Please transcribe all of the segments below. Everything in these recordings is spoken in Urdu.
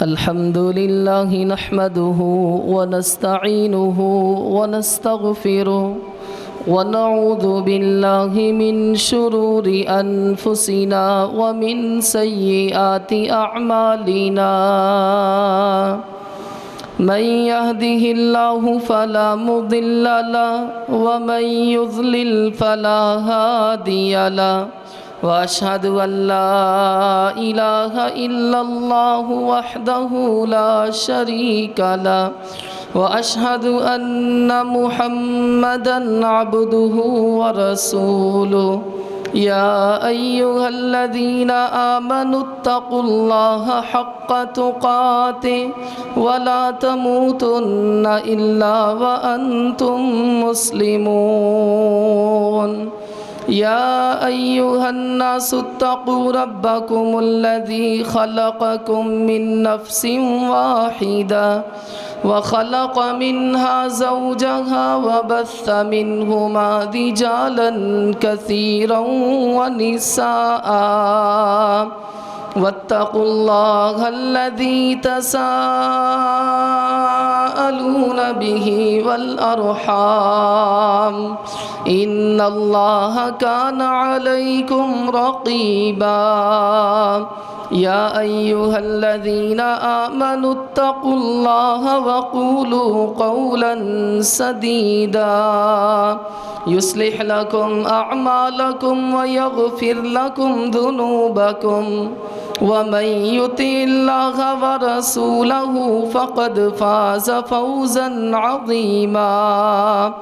الحمد لله نحمده ونستعينه ونستغفره ونعوذ بالله من شرور أنفسنا ومن سيئات أعمالنا من يهده الله فلا مضل له ومن يضلل فلا هادي له وأشهد أن لا إله إلا الله وحده لا شريك له وأشهد أن محمدًا عبده ورسوله يا أيها الذين آمنوا اتقوا الله حق تقاته ولا تموتن إلا وأنتم مسلمون يا أيها الناس اتقوا ربكم الذي خلقكم من نفس واحدة وخلق منها زوجها وبث منهما رجالا كثيرا ونساء واتقوا الله الذي تساءلون به والأرحام إن الله كان عليكم رقيبا يا أيها الذين آمنوا اتقوا الله وقولوا قولا سديدا يصلح لكم أعمالكم ويغفر لكم ذنوبكم ومن يطع الله ورسوله فقد فاز فوزا عظيما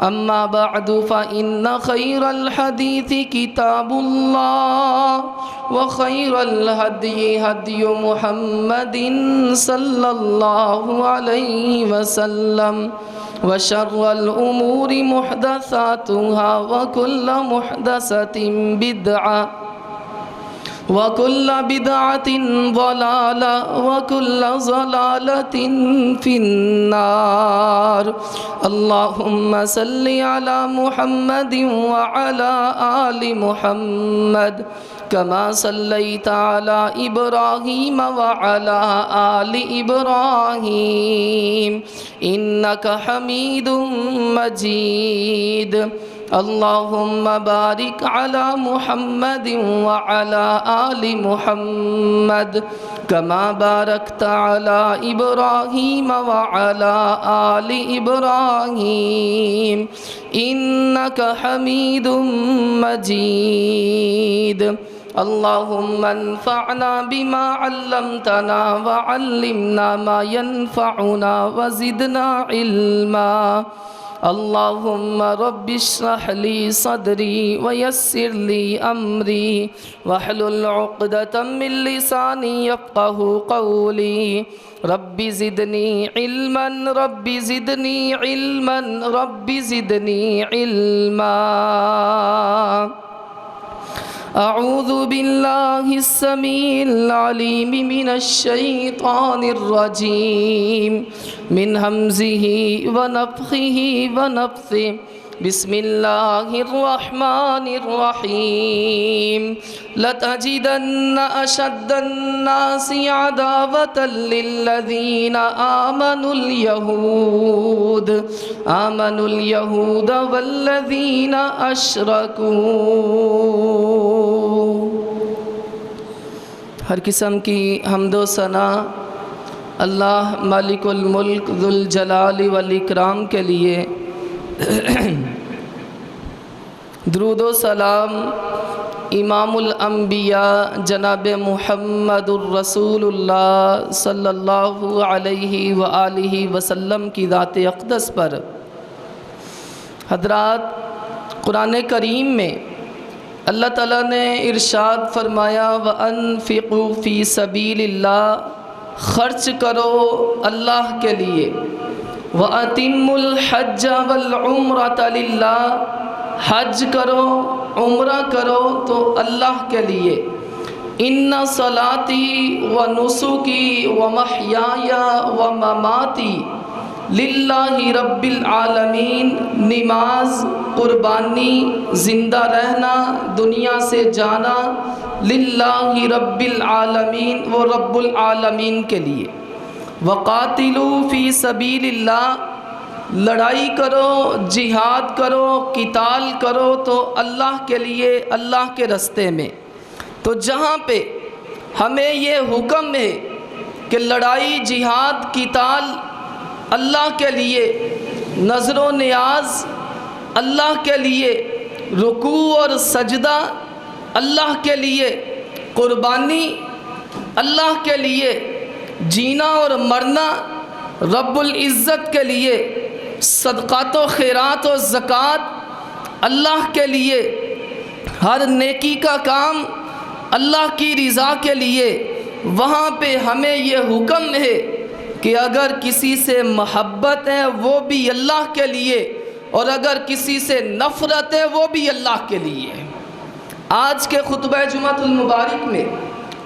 أما بعد فإن خير الحديث كتاب الله وخير الهدي هدي محمد صلى الله عليه وسلم وشر الأمور محدثاتها وكل محدثة بدعة وكل بدعة ضلالة وكل ضلالة في النار اللهم صل على محمد وعلى آل محمد كما صليت على إبراهيم وعلى آل إبراهيم إنك حميد مجيد اللهم بارك على محمد وعلى آل محمد كما باركت على إبراهيم وعلى آل إبراهيم إنك حميد مجيد اللهم انفعنا بما علمتنا وعلمنا ما ينفعنا وزدنا علما اللهم رب اشرح لي صدري ويسر لي أمري واحلل عقدة من لساني يفقه قولي رب زدني علما رب زدني علما رب زدني علما أعوذ بالله السميع العليم من الشيطان الرجيم من همزه ونفخه ونفثه بسم الله الرحمن الرحيم لتجدن أشد الناس عداوة للذين آمنوا اليهود والذين أشركوا ہر قسم کی حمد و ثنا اللہ مالک الملک ذو الجلال والاکرام کے لیے درود و سلام امام الانبیاء جناب محمد الرسول اللہ صلی اللہ علیہ وآلہ وسلم کی ذات اقدس پر۔ حضرات، قرآن کریم میں اللہ تعالیٰ نے ارشاد فرمایا وَأَنفِقُوا فِي سَبِيلِ اللَّهِ، خرچ کرو اللہ کے لیے، وَأَتِمُّوا الْحَجَّ وَالْعُمْرَةَ لِلَّهِ، حج کرو عمرہ کرو تو اللہ کے لیے۔ إِنَّ صَلَاتِي وَنُسُكِي وَمَحْيَايَ وَمَمَاتِي للہ رب العالمین، نماز، قربانی، زندہ رہنا، دنیا سے جانا، للہ رب العالمین، وہ رب العالمین کے لیے۔ وقاتلوا فی سبیل اللہ، لڑائی کرو، جہاد کرو، قتال کرو تو اللہ کے لیے، اللہ کے راستے میں۔ تو جہاں پہ ہمیں یہ حکم ہے کہ لڑائی، جہاد، قتال اللہ کے لیے، نظر و نیاز اللہ کے لیے، رکوع اور سجدہ اللہ کے لیے، قربانی اللہ کے لیے، جینا اور مرنا رب العزت کے لیے، صدقات و خیرات و زکوٰۃ اللہ کے لیے، ہر نیکی کا کام اللہ کی رضا کے لیے، وہاں پہ ہمیں یہ حکم ہے کہ اگر کسی سے محبت ہے وہ بھی اللہ کے لیے، اور اگر کسی سے نفرت ہے وہ بھی اللہ کے لیے۔ آج کے خطبہ جمعۃ المبارک میں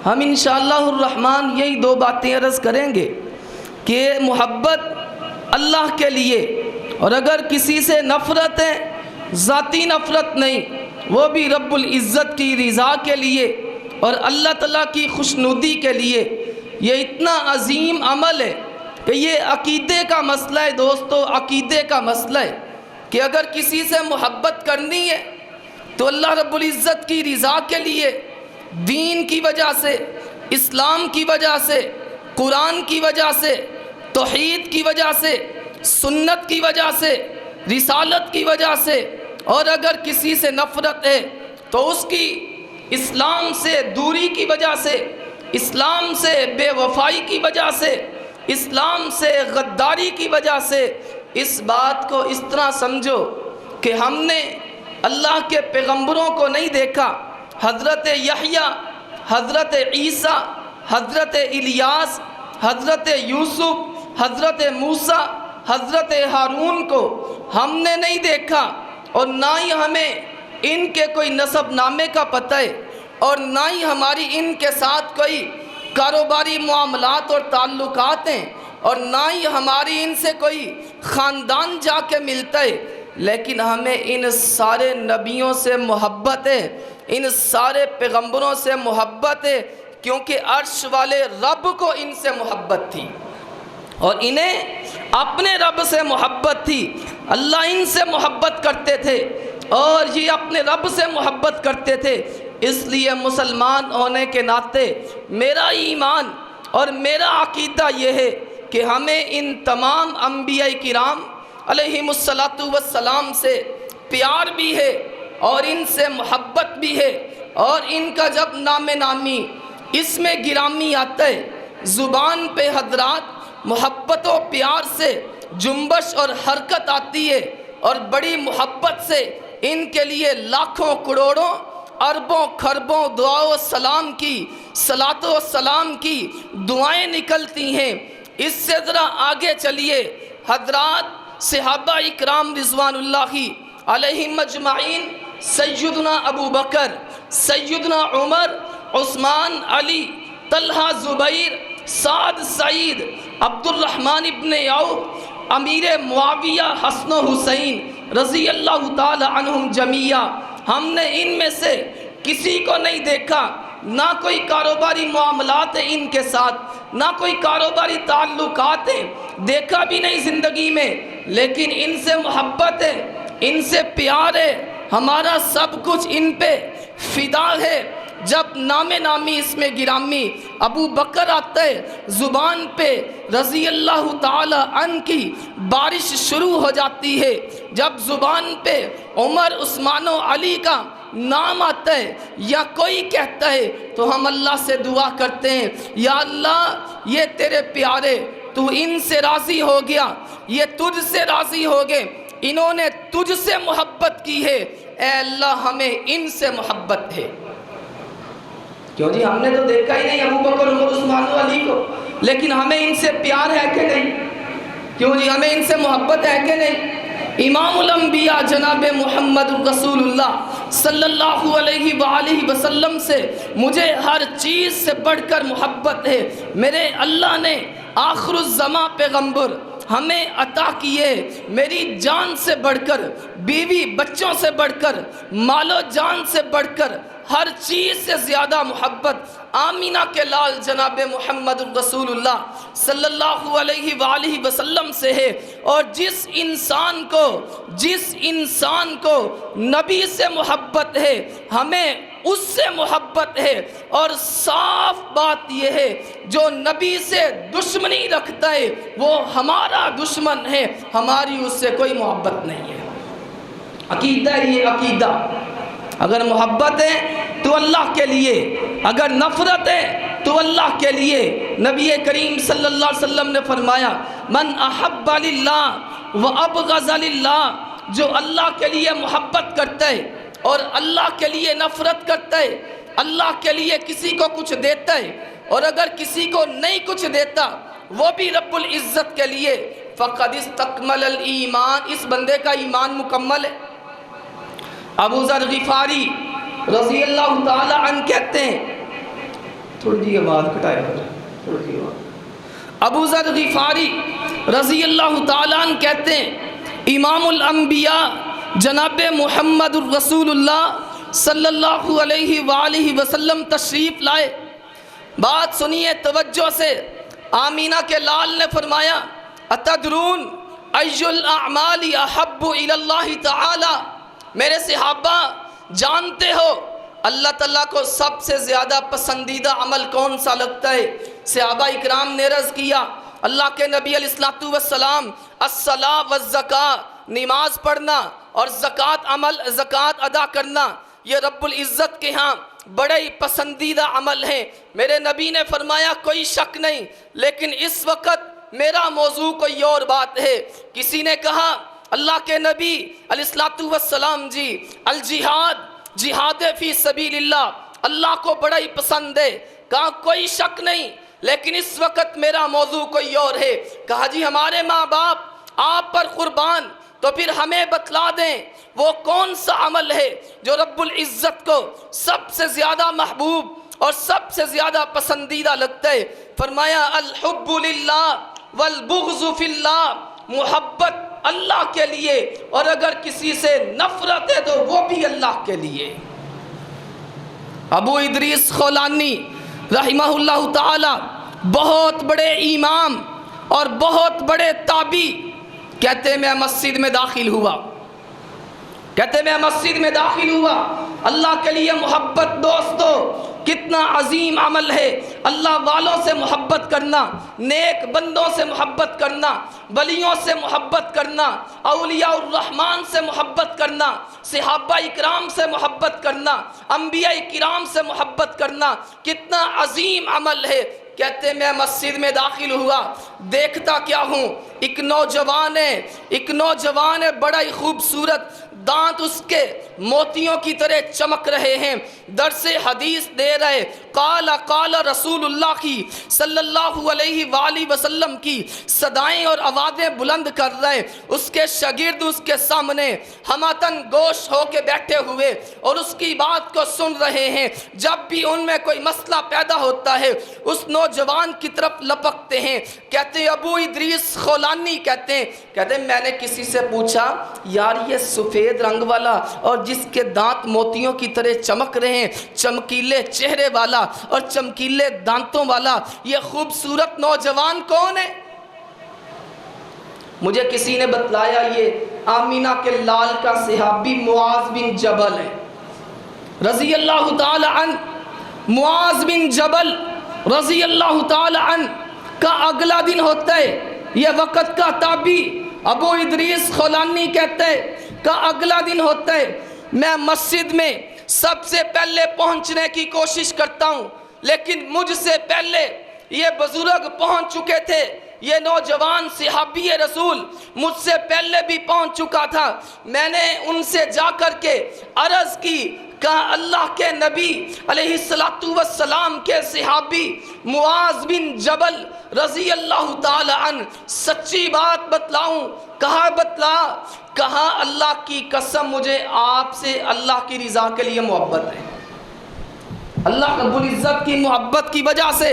ہم انشاءاللہ الرحمن یہی دو باتیں عرض کریں گے کہ محبت اللہ کے لیے، اور اگر کسی سے نفرت ہے، ذاتی نفرت نہیں، وہ بھی رب العزت کی رضا کے لیے اور اللہ تعالیٰ کی خوشنودی کے لیے۔ یہ اتنا عظیم عمل ہے کہ یہ عقیدے کا مسئلہ ہے دوستو، عقیدے کا مسئلہ ہے کہ اگر کسی سے محبت کرنی ہے تو اللہ رب العزت کی رضا کے لیے، دین کی وجہ سے، اسلام کی وجہ سے، قرآن کی وجہ سے، توحید کی وجہ سے، سنت کی وجہ سے، رسالت کی وجہ سے، اور اگر کسی سے نفرت ہے تو اس کی اسلام سے دوری کی وجہ سے، اسلام سے بے وفائی کی وجہ سے، اسلام سے غداری کی وجہ سے، اس بات کو اس طرح سمجھو کہ ہم نے اللہ کے پیغمبروں کو نہیں دیکھا، حضرت یحییٰ، حضرت عیسیٰ، حضرت الیاس، حضرت یوسف، حضرت موسیٰ، حضرت ہارون کو ہم نے نہیں دیکھا، اور نہ ہی ہمیں ان کے کوئی نسب نامے کا پتہ ہے، اور نہ ہی ہماری ان کے ساتھ کوئی کاروباری معاملات اور تعلقات ہیں، اور نہ ہی ہماری ان سے کوئی خاندان جا کے ملتا ہے، لیکن ہمیں ان سارے نبیوں سے محبت ہے، ان سارے پیغمبروں سے محبت ہے، کیونکہ عرش والے رب کو ان سے محبت تھی، اور انہیں اپنے رب سے محبت تھی۔ اللہ ان سے محبت کرتے تھے اور یہ اپنے رب سے محبت کرتے تھے۔ اس لیے مسلمان ہونے کے ناطے میرا ایمان اور میرا عقیدہ یہ ہے کہ ہمیں ان تمام انبیاء کرام علیہم السلام سے پیار بھی ہے اور ان سے محبت بھی ہے، اور ان کا جب نام نامی اسم گرامی آتا ہے، زبان پہ حضرات محبت و پیار سے جنبش اور حرکت آتی ہے، اور بڑی محبت سے ان کے لیے لاکھوں کروڑوں اربوں خربوں دعا و سلام کی، صلاۃ و سلام کی دعائیں نکلتی ہیں۔ اس سے ذرا آگے چلیے، حضرات صحابہ اکرام رضوان اللہ علیہم اجمعین، سیدنا ابو بکر، سیدنا عمر، عثمان، علی، طلحہ، زبیر، سعد، سعید، عبد الرحمن ابن عوف، امیر معاویہ، حسن و حسین رضی اللہ تعالی عنہم جمیعا، ہم نے ان میں سے کسی کو نہیں دیکھا، نہ کوئی کاروباری معاملات ہیں ان کے ساتھ، نہ کوئی کاروباری تعلقات ہیں، دیکھا بھی نہیں زندگی میں، لیکن ان سے محبت ہے، ان سے پیار ہے، ہمارا سب کچھ ان پہ فدا ہے۔ جب نام نامی اس میں گرامی ابو بکر آتا ہے، زبان پہ رضی اللہ تعالی عنہ کی بارش شروع ہو جاتی ہے۔ جب زبان پہ عمر، عثمان و علی کا نام آتا ہے یا کوئی کہتا ہے تو ہم اللہ سے دعا کرتے ہیں، یا اللہ یہ تیرے پیارے، تو ان سے راضی ہو گیا، یہ تجھ سے راضی ہو گئے، انہوں نے تجھ سے محبت کی ہے، اے اللہ ہمیں ان سے محبت ہے۔ کیوں جی، ہم نے تو دیکھا ہی نہیں ابو بکر، عمر، عثمان و علی کو، لیکن ہمیں ان سے پیار ہے کہ نہیں؟ کیوں جی، ہمیں ان سے محبت ہے کہ نہیں؟ امام الانبیاء جناب محمد رسول اللہ صلی اللہ علیہ وآلہ وسلم سے مجھے ہر چیز سے بڑھ کر محبت ہے۔ میرے اللہ نے آخر الزمان پیغمبر ہمیں عطا کیے، میری جان سے بڑھ کر، بیوی بچوں سے بڑھ کر، مال و جان سے بڑھ کر، ہر چیز سے زیادہ محبت آمینہ کے لال جناب محمد رسول اللہ صلی اللہ علیہ وآلہ وسلم سے ہے۔ اور جس انسان کو نبی سے محبت ہے، ہمیں اس سے محبت ہے۔ اور صاف بات یہ ہے، جو نبی سے دشمنی رکھتا ہے وہ ہمارا دشمن ہے، ہماری اس سے کوئی محبت نہیں ہے۔ عقیدہ یہ عقیدہ، اگر محبت ہے تو اللہ کے لیے، اگر نفرت ہے تو اللہ کے لیے۔ نبی کریم صلی اللہ علیہ وسلم نے فرمایا من احب للہ وابغض للہ، جو اللہ کے لیے محبت کرتا ہے اور اللہ کے لیے نفرت کرتا ہے، اللہ کے لیے کسی کو کچھ دیتا ہے اور اگر کسی کو نہیں کچھ دیتا وہ بھی رب العزت کے لیے، فقد استکمل الایمان، اس بندے کا ایمان مکمل ہے۔ ابو ذر غفاری رضی اللہ تعالی عنہ کہتے ہیں، تھوڑی جی آواز کٹائے، تھوڑی جی آواز۔ ابو ذر غفاری رضی اللہ تعالی عنہ کہتے ہیں، امام الانبیاء جناب محمد الرسول اللہ صلی اللہ علیہ وآلہ وسلم تشریف لائے۔ بات سنیے توجہ سے، آمینہ کے لال نے فرمایا اتدرون ای الاعمال احب الی اللہ تعالی، میرے صحابہ جانتے ہو اللہ تعالیٰ کو سب سے زیادہ پسندیدہ عمل کون سا لگتا ہے؟ صحابہ اکرام نے عرض کیا اللہ کے نبی علیہ السلام الصلاۃ والزکاۃ، نماز پڑھنا اور زکوٰۃ ادا کرنا یہ رب العزت کے ہاں بڑے ہی پسندیدہ عمل ہیں۔ میرے نبی نے فرمایا کوئی شک نہیں، لیکن اس وقت میرا موضوع کوئی اور بات ہے۔ کسی نے کہا اللہ کے نبی علیہ السلام جی جہاد فی سبیل اللہ کو بڑا ہی پسند ہے۔ کہا کوئی شک نہیں، لیکن اس وقت میرا موضوع کوئی اور ہے۔ کہا جی ہمارے ماں باپ آپ پر قربان، تو پھر ہمیں بتلا دیں وہ کون سا عمل ہے جو رب العزت کو سب سے زیادہ محبوب اور سب سے زیادہ پسندیدہ لگتا ہے۔ فرمایا الحب للہ والبغض فی اللہ، محبت اللہ کے لیے اور اگر کسی سے نفرت ہے تو وہ بھی اللہ کے لیے۔ ابو ادریس خولانی رحمہ اللہ تعالی بہت بڑے امام اور بہت بڑے تابعی، کہتے میں مسجد میں داخل ہوا، اللہ کے لیے محبت دوستو کتنا عظیم عمل ہے۔ اللہ والوں سے محبت کرنا، نیک بندوں سے محبت کرنا، ولیوں سے محبت کرنا، اولیاء الرحمن سے محبت کرنا، صحابہ اکرام سے محبت کرنا، انبیاء کرام سے محبت کرنا کتنا عظیم عمل ہے۔ کہتے میں مسجد میں داخل ہوا، دیکھتا کیا ہوں، ایک نوجوان ہے بڑا ہی خوبصورت، دانت اس کے موتیوں کی طرح چمک رہے ہیں، درس حدیث دے رہے، قال رسول اللہ کی صلی اللہ علیہ وآلہ وسلم کی صدائیں اور آوازیں بلند کر رہے، اس کے شاگرد اس کے سامنے ہمتن گوش ہو کے بیٹھے ہوئے اور اس کی بات کو سن رہے ہیں۔ جب بھی ان میں کوئی مسئلہ پیدا ہوتا ہے اس نوجوان کی طرف لپکتے ہیں۔ کہتے ابو ادریس خولانی کہتے ہیں میں نے کسی سے پوچھا یار یہ سفید رنگ والا اور جس کے دانت موتیوں کی طرح چمک رہے ہیں، چمکیلے چہرے والا اور چمکیلے دانتوں والا یہ خوبصورت نوجوان کون ہے؟ مجھے کسی نے بتلایا یہ آمینہ کے لال کا صحابی معاذ بن جبل ہے رضی اللہ تعالی عنہ۔ معاذ بن جبل رضی اللہ تعالی عنہ کا اگلا دن ہوتا ہے، یہ وقت کا تابعی ابو ادریس خولانی کہتے ہیں کا اگلا دن ہوتا ہے، میں مسجد میں سب سے پہلے پہنچنے کی کوشش کرتا ہوں، لیکن مجھ سے پہلے یہ بزرگ پہنچ چکے تھے، یہ نوجوان صحابی رسول مجھ سے پہلے بھی پہنچ چکا تھا۔ میں نے ان سے جا کر کے عرض کی، کہا اللہ کے نبی علیہ السلام کے صحابی معاذ بن جبل رضی اللہ تعالی عنہ سچی بات بتلاؤں؟ کہا بتلا۔ کہا اللہ کی قسم مجھے آپ سے اللہ کی رضا کے لیے محبت ہے، اللہ رب العزت کی محبت کی وجہ سے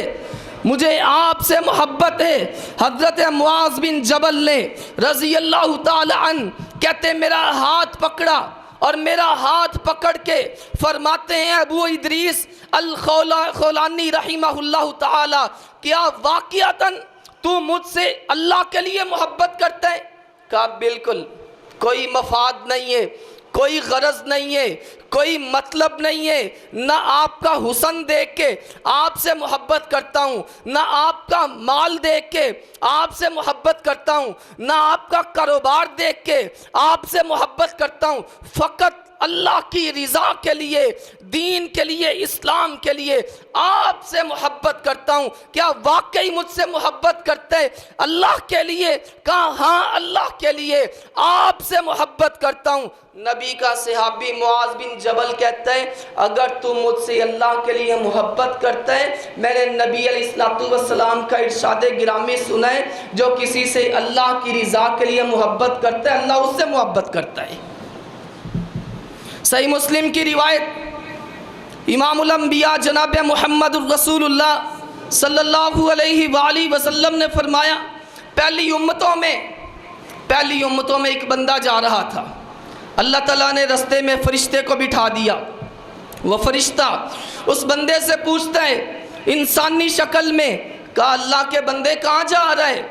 مجھے آپ سے محبت ہے۔ حضرت معاذ بن جبل نے رضی اللہ تعالی عنہ کہتے میرا ہاتھ پکڑا اور میرا ہاتھ پکڑ کے فرماتے ہیں ابو ادریس الخولانی رحمہ اللہ تعالی، کیا واقعتاً تو مجھ سے اللہ کے لیے محبت کرتا ہے؟ کہا بالکل، کوئی مفاد نہیں ہے، کوئی غرض نہیں ہے، کوئی مطلب نہیں ہے، نہ آپ کا حسن دیکھ کے آپ سے محبت کرتا ہوں، نہ آپ کا مال دیکھ کے آپ سے محبت کرتا ہوں، نہ آپ کا کاروبار دیکھ کے آپ سے محبت کرتا ہوں، فقط اللہ کی رضا کے لیے، دین کے لیے، اسلام کے لیے آپ سے محبت کرتا ہوں۔ کیا واقعی مجھ سے محبت کرتے ہیں؟ اللہ کے لیے؟ کہا ہاں اللہ کے لیے آپ سے محبت کرتا ہوں۔ نبی کا صحابی معاذ بن جبل کہتا ہے اگر تو مجھ سے اللہ کے لیے محبت کرتا ہے، میں نے نبی علیہ السلام کا ارشاد گرامی سنا ہے، جو کسی سے اللہ کی رضا کے لیے محبت کرتا ہے اللہ اس سے محبت کرتا ہے۔ صحیح مسلم کی روایت، امام الانبیاء جناب محمد الرسول اللہ صلی اللہ علیہ وآلہ وسلم نے فرمایا پہلی امتوں میں ایک بندہ جا رہا تھا، اللہ تعالیٰ نے رستے میں فرشتے کو بٹھا دیا، وہ فرشتہ اس بندے سے پوچھتا ہے انسانی شکل میں، کہا اللہ کے بندے کہاں جا رہا ہے؟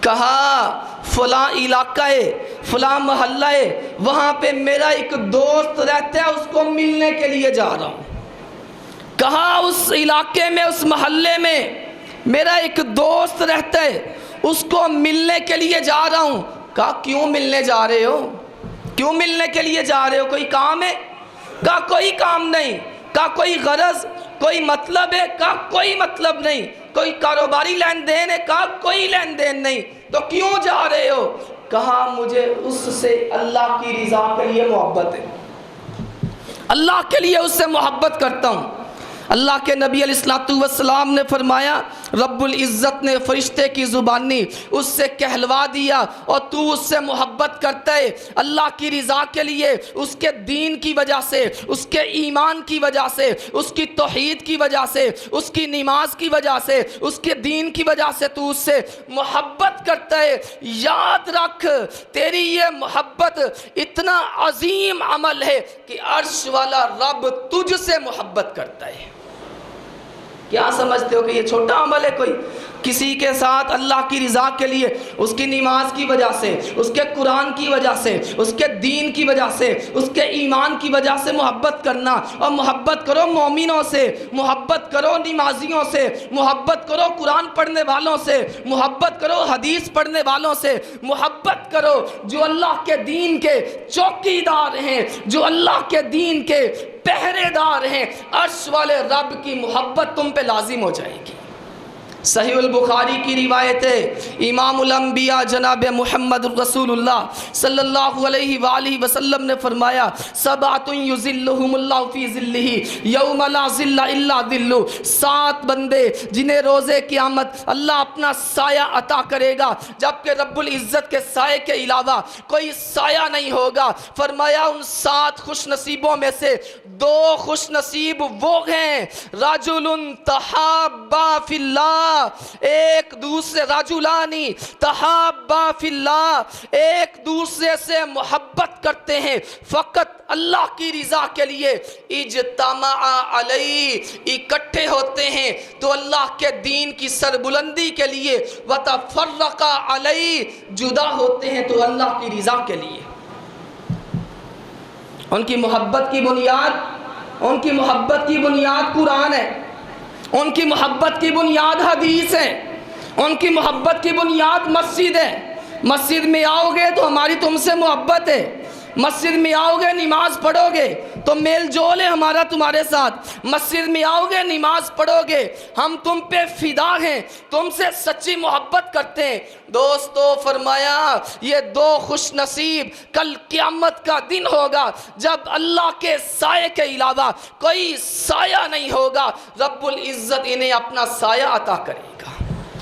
کہا فلاں علاقہ ہے، فلاں محلہ ہے، وہاں پہ میرا ایک دوست رہتا ہے، اس کو ملنے کے لیے جا رہا ہوں۔ کہا اس علاقے میں، اس محلے میں میرا ایک دوست رہتا ہے، اس کو ملنے کے لیے جا رہا ہوں۔ کہا کیوں ملنے جا رہے ہو؟ کیوں ملنے کے لیے جا رہے ہو؟ کوئی کام ہے؟ کہا کوئی کام نہیں۔ کہا کوئی غرض، کوئی مطلب ہے؟ کہا کوئی مطلب نہیں۔ کوئی کاروباری لین دین ہے؟ کہا کوئی لین دین نہیں۔ تو کیوں جا رہے ہو؟ کہا مجھے اس سے اللہ کی رضا کے لیے محبت ہے، اللہ کے لیے اس سے محبت کرتا ہوں۔ اللہ کے نبی علیہ السلام نے فرمایا رب العزت نے فرشتے کی زبانی اس سے کہلوا دیا اور تو اس سے محبت کرتا ہے اللہ کی رضا کے لیے، اس کے دین کی وجہ سے، اس کے ایمان کی وجہ سے، اس کی توحید کی وجہ سے، اس کی نماز کی وجہ سے، اس کے دین کی وجہ سے تو اس سے محبت کرتا ہے۔ یاد رکھ تیری یہ محبت اتنا عظیم عمل ہے کہ عرش والا رب تجھ سے محبت کرتا ہے۔ کیا سمجھتے ہو کہ یہ چھوٹا عمل ہے؟ کوئی کسی کے ساتھ اللہ کی رضا کے لیے، اس کی نماز کی وجہ سے، اس کے قرآن کی وجہ سے، اس کے دین کی وجہ سے، اس کے ایمان کی وجہ سے محبت کرنا، اور محبت کرو مومنوں سے، محبت کرو نمازیوں سے، محبت کرو قرآن پڑھنے والوں سے، محبت کرو حدیث پڑھنے والوں سے، محبت کرو جو اللہ کے دین کے چوکی دار ہیں، جو اللہ کے دین کے پہرے دار ہیں۔ عرش والے رب کی محبت تم پہ لازم ہو جائے گی۔ صحیح البخاری کی روایت ہے، امام الانبیاء جناب محمد الرسول اللہ صلی اللہ علیہ وآلہ وسلم نے فرمایا سبعۃ یظلھم اللہ فی ظلہ یوم لا ظل الا ظلہ، 7 بندے جنہیں روز قیامت اللہ اپنا سایہ عطا کرے گا جبکہ رب العزت کے سائے کے علاوہ کوئی سایہ نہیں ہوگا۔ فرمایا ان 7 خوش نصیبوں میں سے 2 خوش نصیب وہ ہیں رجل تحابا فی اللہ، ایک دوسرے رجلانی تحابا فی اللہ، ایک دوسرے سے محبت کرتے ہیں فقط اللہ کی رضا کے لیے، اجتمع علیہ، اکٹھے ہوتے ہیں تو اللہ کے دین کی سربلندی کے لیے، وتفرقا علیہ، جدا ہوتے ہیں تو اللہ کی رضا کے لیے۔ ان کی محبت کی بنیاد قرآن ہے، ان کی محبت کی بنیاد حدیث ہے، ان کی محبت کی بنیاد مسجد ہے۔ مسجد میں آؤ گے تو ہماری تم سے محبت ہے، مسجد میں آؤ گے نماز پڑھو گے تو میل جول ہے ہمارا تمہارے ساتھ، مسجد میں آؤ گے نماز پڑھو گے ہم تم پہ فدا ہیں، تم سے سچی محبت کرتے ہیں۔ دوستو فرمایا یہ 2 خوش نصیب کل قیامت کا دن ہوگا جب اللہ کے سائے کے علاوہ کوئی سایہ نہیں ہوگا، رب العزت انہیں اپنا سایہ عطا کرے گا۔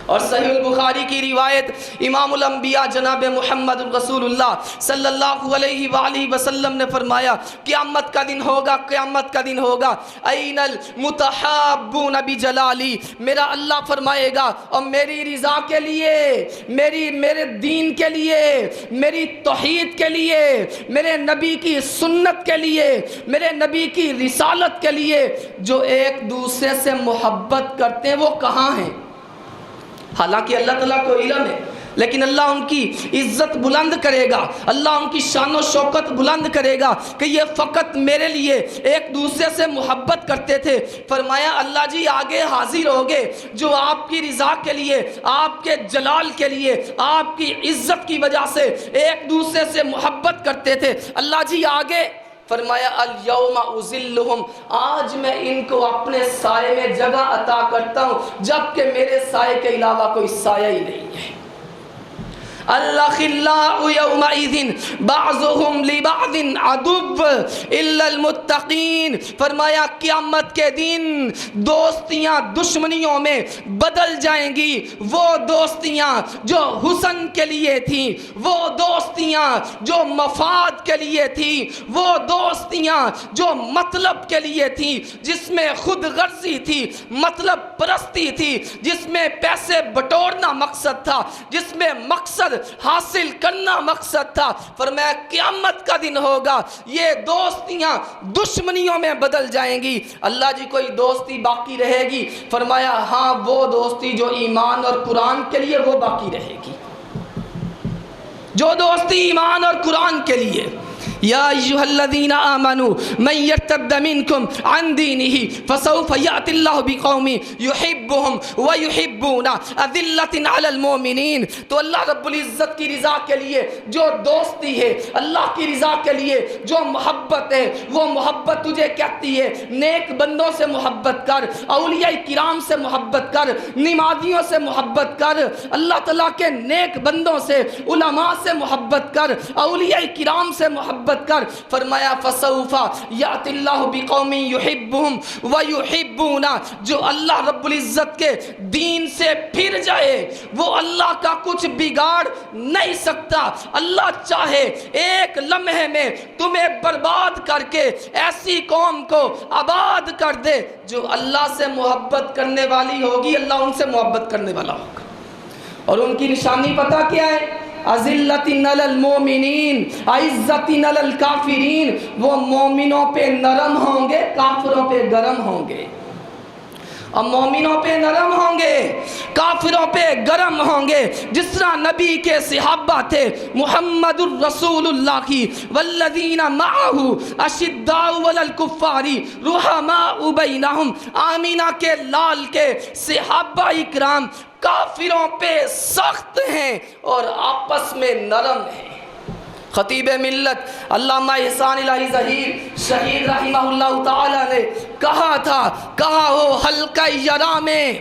اور صحیح البخاری کی روایت امام الانبیاء جناب محمد رسول اللہ صلی اللہ علیہ وآلہ وسلم نے فرمایا قیامت کا دن ہوگا، قیامت کا دن ہوگا، این المتحابون بجلالی، میرا اللہ فرمائے گا اور میری رضا کے لیے، میرے دین کے لیے، میری توحید کے لیے، میرے نبی کی سنت کے لیے، میرے نبی کی رسالت کے لیے جو ایک دوسرے سے محبت کرتے ہیں وہ کہاں ہیں؟ حالانکہ اللہ تعالیٰ کو علم ہے، لیکن اللہ ان کی عزت بلند کرے گا، اللہ ان کی شان و شوکت بلند کرے گا کہ یہ فقط میرے لیے ایک دوسرے سے محبت کرتے تھے۔ فرمایا اللہ جی آگے حاضر ہوگے جو آپ کی رضا کے لیے، آپ کے جلال کے لیے، آپ کی عزت کی وجہ سے ایک دوسرے سے محبت کرتے تھے۔ اللہ جی آگے فرمایا الیوم اذلہم، آج میں ان کو اپنے سائے میں جگہ عطا کرتا ہوں جبکہ میرے سائے کے علاوہ کوئی سایہ ہی نہیں ہے۔ الاخلاء یومئذ بعضهم لبعض عدو الا المتقین، فرمایا قیامت کے دن دوستیاں دشمنیوں میں بدل جائیں گی، وہ دوستیاں جو حسن کے لیے تھیں، وہ دوستیاں جو مفاد کے لیے تھیں، وہ دوستیاں جو مطلب کے لیے تھیں، جس میں خود غرضی تھی، مطلب پرستی تھی، جس میں پیسے بٹورنا مقصد تھا، جس میں مقصد حاصل کرنا مقصد تھا، فرمایا قیامت کا دن ہوگا یہ دوستیاں دشمنیوں میں بدل جائیں گی۔ اللہ جی کوئی دوستی باقی رہے گی؟ فرمایا ہاں وہ دوستی جو ایمان اور قرآن کے لیے وہ باقی رہے گی، جو دوستی ایمان اور قرآن کے لیے۔ یا ایھا الذین آمنوا من یرتد منکم عن دینہ فسوف یأتی اللہ بقوم یحبہم ویحبون اذلۃ علی المؤمنین۔ تو اللہ رب العزت کی رضا کے لیے جو دوستی ہے، اللہ کی رضا کے لیے جو محبت ہے، وہ محبت تجھے کہتی ہے نیک بندوں سے محبت کر، اولیاء کرام سے محبت کر، نمازیوں سے محبت کر، اللہ تعالیٰ کے نیک بندوں سے، علماء سے محبت کر، اولیاء کرام سے محبت کر۔ فرمایا فسوف یأتی اللہ بقوم یحبہم ویحبون، جو اللہ رب العزت کے دین سے پھر جائے وہ اللہ کا کچھ بگاڑ نہیں سکتا۔ اللہ چاہے ایک لمحے میں تمہیں برباد کر کے ایسی قوم کو آباد کر دے جو اللہ سے محبت کرنے والی ہوگی، اللہ ان سے محبت کرنے والا ہوگا۔ اور ان کی نشانی پتہ کیا ہے؟ اذلۃ علی المؤمنین عزت علی الکافرین، وہ مومنوں پہ نرم ہوں گے، کافروں پہ گرم ہوں گے۔ اور مومنوں پہ نرم ہوں گے، کافروں پہ گرم ہوں گے، جس طرح نبی کے صحابہ تھے محمد الرسول اللہ کی والذین معہ اشداء علی الکفار رحماء بینہم، آمینہ کے لال کے صحابہ اکرام کافروں پہ سخت ہیں اور آپس میں نرم ہیں۔ خطیب ملت علامہ احسان الہی ظہیر شہید رحمہ اللہ تعالی نے کہا تھا، کہا ہو حلقہ یرا میں،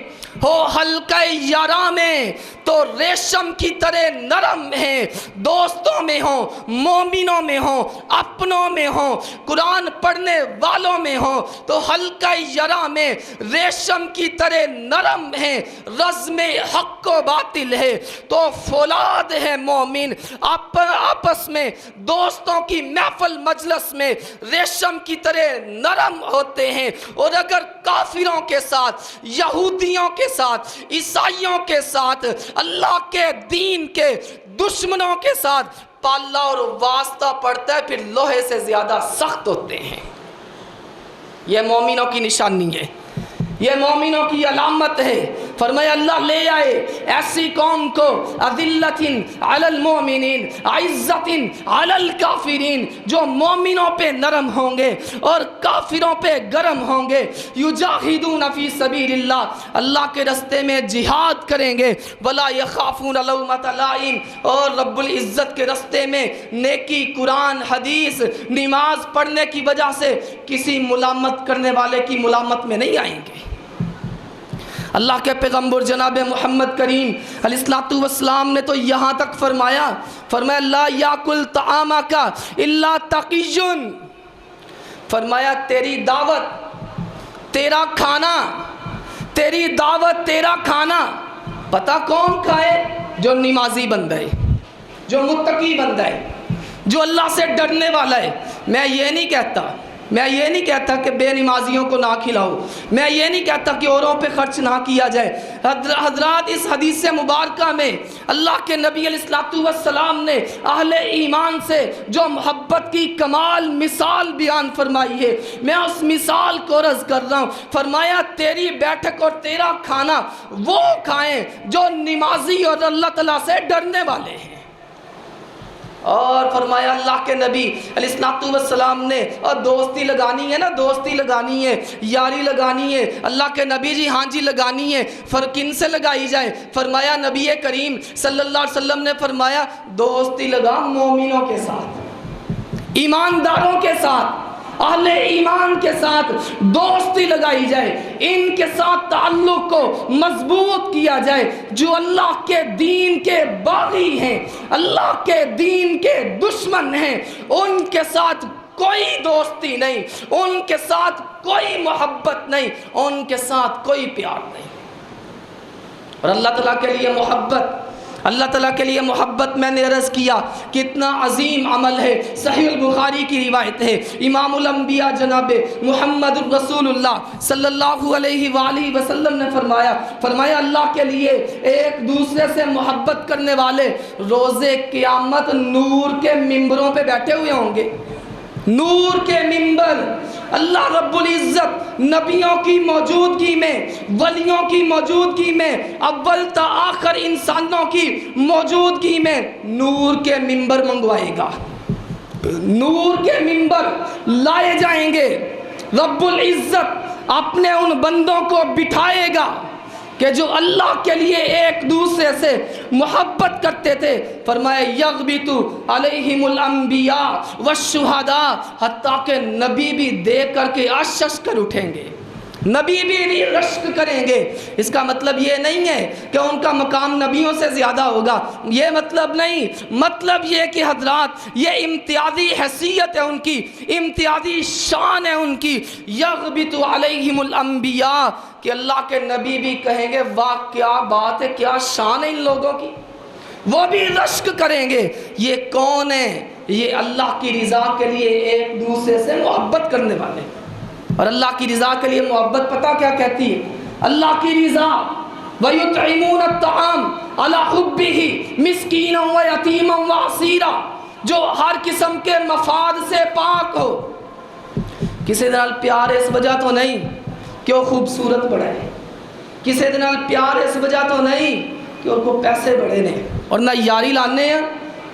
ہو حلقہ یرا میں تو ریشم کی طرح نرم ہیں، دوستوں میں ہوں، مومنوں میں ہوں، اپنوں میں ہوں، قرآن پڑھنے والوں میں ہوں تو حلقہ یرا میں ریشم کی طرح نرم ہیں۔ رزم حق و باطل ہے تو فولاد ہے مومن، آپس میں دوستوں کی محفل مجلس میں ریشم کی طرح نرم ہوتے ہیں۔ اور اگر کافروں کے ساتھ، یہودیوں کے ساتھ، عیسائیوں کے ساتھ، اللہ کے دین کے دشمنوں کے ساتھ پاللہ اور واسطہ پڑتا ہے پھر لوہے سے زیادہ سخت ہوتے ہیں۔ یہ مومنوں کی نشانی ہے، یہ مومنوں کی علامت ہے۔ فرمایا اللہ لے آئے ایسی قوم کو اذلۃ علی المؤمنین عزت علی الکافرین، جو مومنوں پہ نرم ہوں گے اور کافروں پہ گرم ہوں گے، یجاہدون فی سبیل اللہ، اللہ کے راستے میں جہاد کریں گے، ولا یخافون لومۃ لائم، اور رب العزت کے راستے میں نیکی، قرآن، حدیث، نماز پڑھنے کی وجہ سے کسی ملامت کرنے والے کی ملامت میں نہیں آئیں گے۔ اللہ کے پیغمبر جناب محمد کریم علیہ الصلوۃ والسلام نے تو یہاں تک فرمایا لا یاکل طعامک الا تقی، فرمایا تیری دعوت، تیرا کھانا، تیری دعوت، تیرا کھانا پتہ کون کھائے؟ جو نمازی بندہ ہے، جو متقی بندہ ہے، جو اللہ سے ڈرنے والا ہے۔ میں یہ نہیں کہتا کہ بے نمازیوں کو نہ کھلاؤ، میں یہ نہیں کہتا کہ اوروں پہ خرچ نہ کیا جائے۔ حضرات اس حدیث مبارکہ میں اللہ کے نبی علیہ السلام نے اہل ایمان سے جو محبت کی کمال مثال بیان فرمائی ہے، میں اس مثال کو عرض کر رہا ہوں۔ فرمایا تیری بیٹھک اور تیرا کھانا وہ کھائیں جو نمازی اور اللہ تعالیٰ سے ڈرنے والے ہیں۔ اور فرمایا اللہ کے نبی علیہ السلام نے، اور دوستی لگانی ہے نا، دوستی لگانی ہے، یاری لگانی ہے، اللہ کے نبی جی ہاں جی لگانی ہے، کن سے لگائی جائے؟ فرمایا نبی کریم صلی اللہ علیہ وسلم نے فرمایا دوستی لگا مومنوں کے ساتھ، ایمانداروں کے ساتھ، اہل ایمان کے ساتھ دوستی لگائی جائے، ان کے ساتھ تعلق کو مضبوط کیا جائے۔ جو اللہ کے دین کے باغی ہیں، اللہ کے دین کے دشمن ہیں، ان کے ساتھ کوئی دوستی نہیں، ان کے ساتھ کوئی محبت نہیں، ان کے ساتھ کوئی پیار نہیں۔ اور اللہ تعالیٰ کے لیے محبت، اللہ تعالیٰ کے لیے محبت میں نے عرض کیا کتنا عظیم عمل ہے۔ صحیح البخاری کی روایت ہے، امام الانبیاء جناب محمد الرسول اللہ صلی اللہ علیہ وآلہ وسلم نے فرمایا اللہ کے لیے ایک دوسرے سے محبت کرنے والے روز قیامت نور کے ممبروں پہ بیٹھے ہوئے ہوں گے۔ نور کے ممبر، اللہ رب العزت نبیوں کی موجودگی میں، ولیوں کی موجودگی میں، اول تا آخر انسانوں کی موجودگی میں نور کے ممبر منگوائے گا، نور کے ممبر لائے جائیں گے۔ رب العزت اپنے ان بندوں کو بٹھائے گا کہ جو اللہ کے لیے ایک دوسرے سے محبت کرتے تھے۔ فرمایا یغبط علیہم الانبیاء والشہداء، حتیٰ کہ نبی بھی دیکھ کر کے اشش کر اٹھیں گے، نبی بھی رشک کریں گے۔ اس کا مطلب یہ نہیں ہے کہ ان کا مقام نبیوں سے زیادہ ہوگا، یہ مطلب نہیں، مطلب یہ کہ حضرات یہ امتیازی حیثیت ہے ان کی، امتیازی شان ہے ان کی۔ یغبط علیہم الانبیاء، کہ اللہ کے نبی بھی کہیں گے واہ کیا بات ہے، کیا شان ہے ان لوگوں کی، وہ بھی رشک کریں گے۔ یہ کون ہے؟ یہ اللہ کی رضا کے لیے ایک دوسرے سے محبت کرنے والے۔ اور اللہ کی رضا کے لیے محبت پتہ کیا کہتی ہے؟ اللہ کی رضا وَيُطْعِمُونَ الطَّعَامَ عَلَى حُبِّهِ مِسْكِينًا وَيَتِيمًا وَأَسِيرًا، جو ہر قسم کے مفاد سے پاک ہو۔ کسی نال پیار اس وجہ تو نہیں کہ وہ خوبصورت بڑے، کسی نال پیار اس وجہ تو نہیں کہ ان کو پیسے بڑے نے، اور نہ یاری لانے ہیں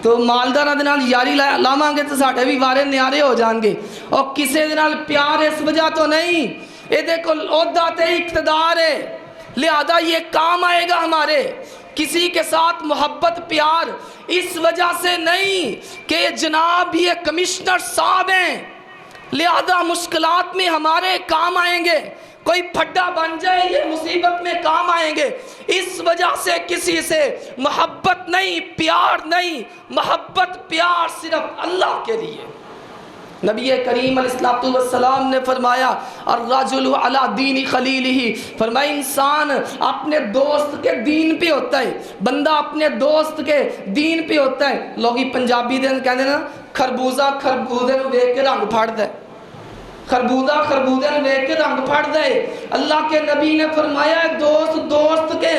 تو مالداراں دے نال یاری لاواں گے تو ساڈے بھی وارے نیارے ہو جان گے۔ اور کسی دے نال پیار اس وجہ تو نہیں یہ کول عہدہ تے اقتدار ہے لہذا یہ کام آئے گا ہمارے۔ کسی کے ساتھ محبت پیار اس وجہ سے نہیں کہ جناب یہ کمشنر صاحب ہیں لہذا مشکلات میں ہمارے کام آئیں گے، کوئی پھڈا بن جائے یہ مصیبت میں کام آئیں گے، اس وجہ سے کسی سے محبت نہیں، پیار نہیں۔ محبت پیار صرف اللہ کے لیے۔ نبی کریم علیہ السلام نے فرمایا الرجل علی دین خلیلہ، فرمایا انسان اپنے دوست کے دین پہ ہوتا ہے، بندہ اپنے دوست کے دین پہ ہوتا ہے۔ لوگ پنجابی دن کہتے ہیں نا خربوزہ خربوزے نو ویکھ کے رنگ پھڑ دے، خربوزہ خربوزے نو ویکھ کے رنگ پھڑ دے۔ اللہ کے نبی نے فرمایا دوست دوست کے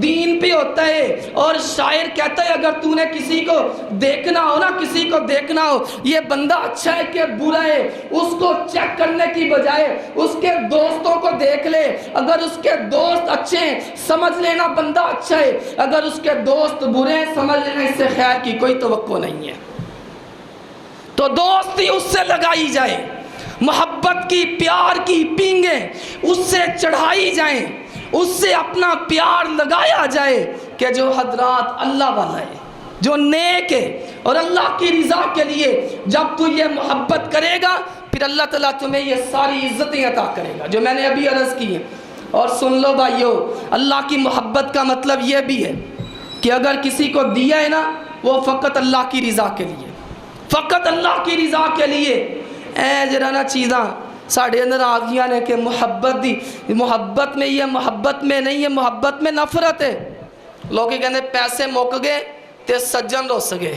دین پہ ہوتا ہے۔ اور شاعر کہتا ہے اگر تو نے کسی کو دیکھنا ہو نا، کسی کو دیکھنا ہو یہ بندہ اچھا ہے کہ برا ہے، اس کو چیک کرنے کی بجائے اس کے دوستوں کو دیکھ لے، اگر اس کے دوست اچھے ہیں سمجھ لینا بندہ اچھا ہے، اگر اس کے دوست برے ہیں سمجھ لینا اس سے خیر کی کوئی توقع نہیں ہے۔ تو دوستی اس سے لگائی جائے، محبت کی پیار کی پینگیں اس سے چڑھائی جائیں، اس سے اپنا پیار لگایا جائے کہ جو حضرات اللہ والا ہے، جو نیک ہے اور اللہ کی رضا کے لیے جب تو یہ محبت کرے گا پھر اللہ تعالیٰ تمہیں یہ ساری عزتیں عطا کرے گا جو میں نے ابھی عرض کی ہیں۔ اور سن لو بھائیو، اللہ کی محبت کا مطلب یہ بھی ہے کہ اگر کسی کو دیا ہے نا وہ فقط اللہ کی رضا کے لیے، فقط اللہ کی رضا کے لیے۔ اے جرا نا چیزاں ساڑھے اندر آ گیا نے کہ محبت دی، محبت میں یہ محبت میں نہیں ہے، محبت میں نفرت ہے۔ لوگ کہتے ہیں پیسے مک گئے تے سجن رس گئے.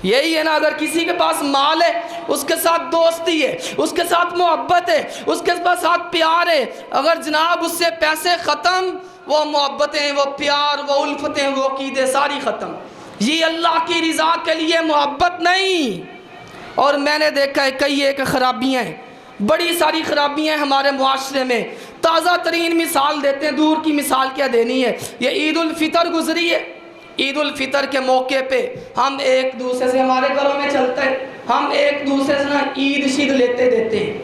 یہی ہے نا, اگر کسی کے پاس مال ہے, اس کے ساتھ دوستی ہے, اس کے ساتھ محبت ہے, اس کے ساتھ پیار ہے, اگر جناب اس سے پیسے ختم, وہ محبتیں, وہ پیار, وہ الفتیں, وہ عقیدے ساری ختم. یہ اللہ کی رضا کے لیے محبت نہیں. اور میں نے دیکھا ہے کئی ایک خرابیاں ہیں, بڑی ساری خرابیاں ہیں ہمارے معاشرے میں. تازہ ترین مثال دیتے ہیں, دور کی مثال کیا دینی ہے. یہ عید الفطر گزری ہے, عید الفطر کے موقع پہ ہم ایک دوسرے سے, ہمارے گھروں میں چلتا ہے, ہم ایک دوسرے سے نا عید شید لیتے دیتے ہیں.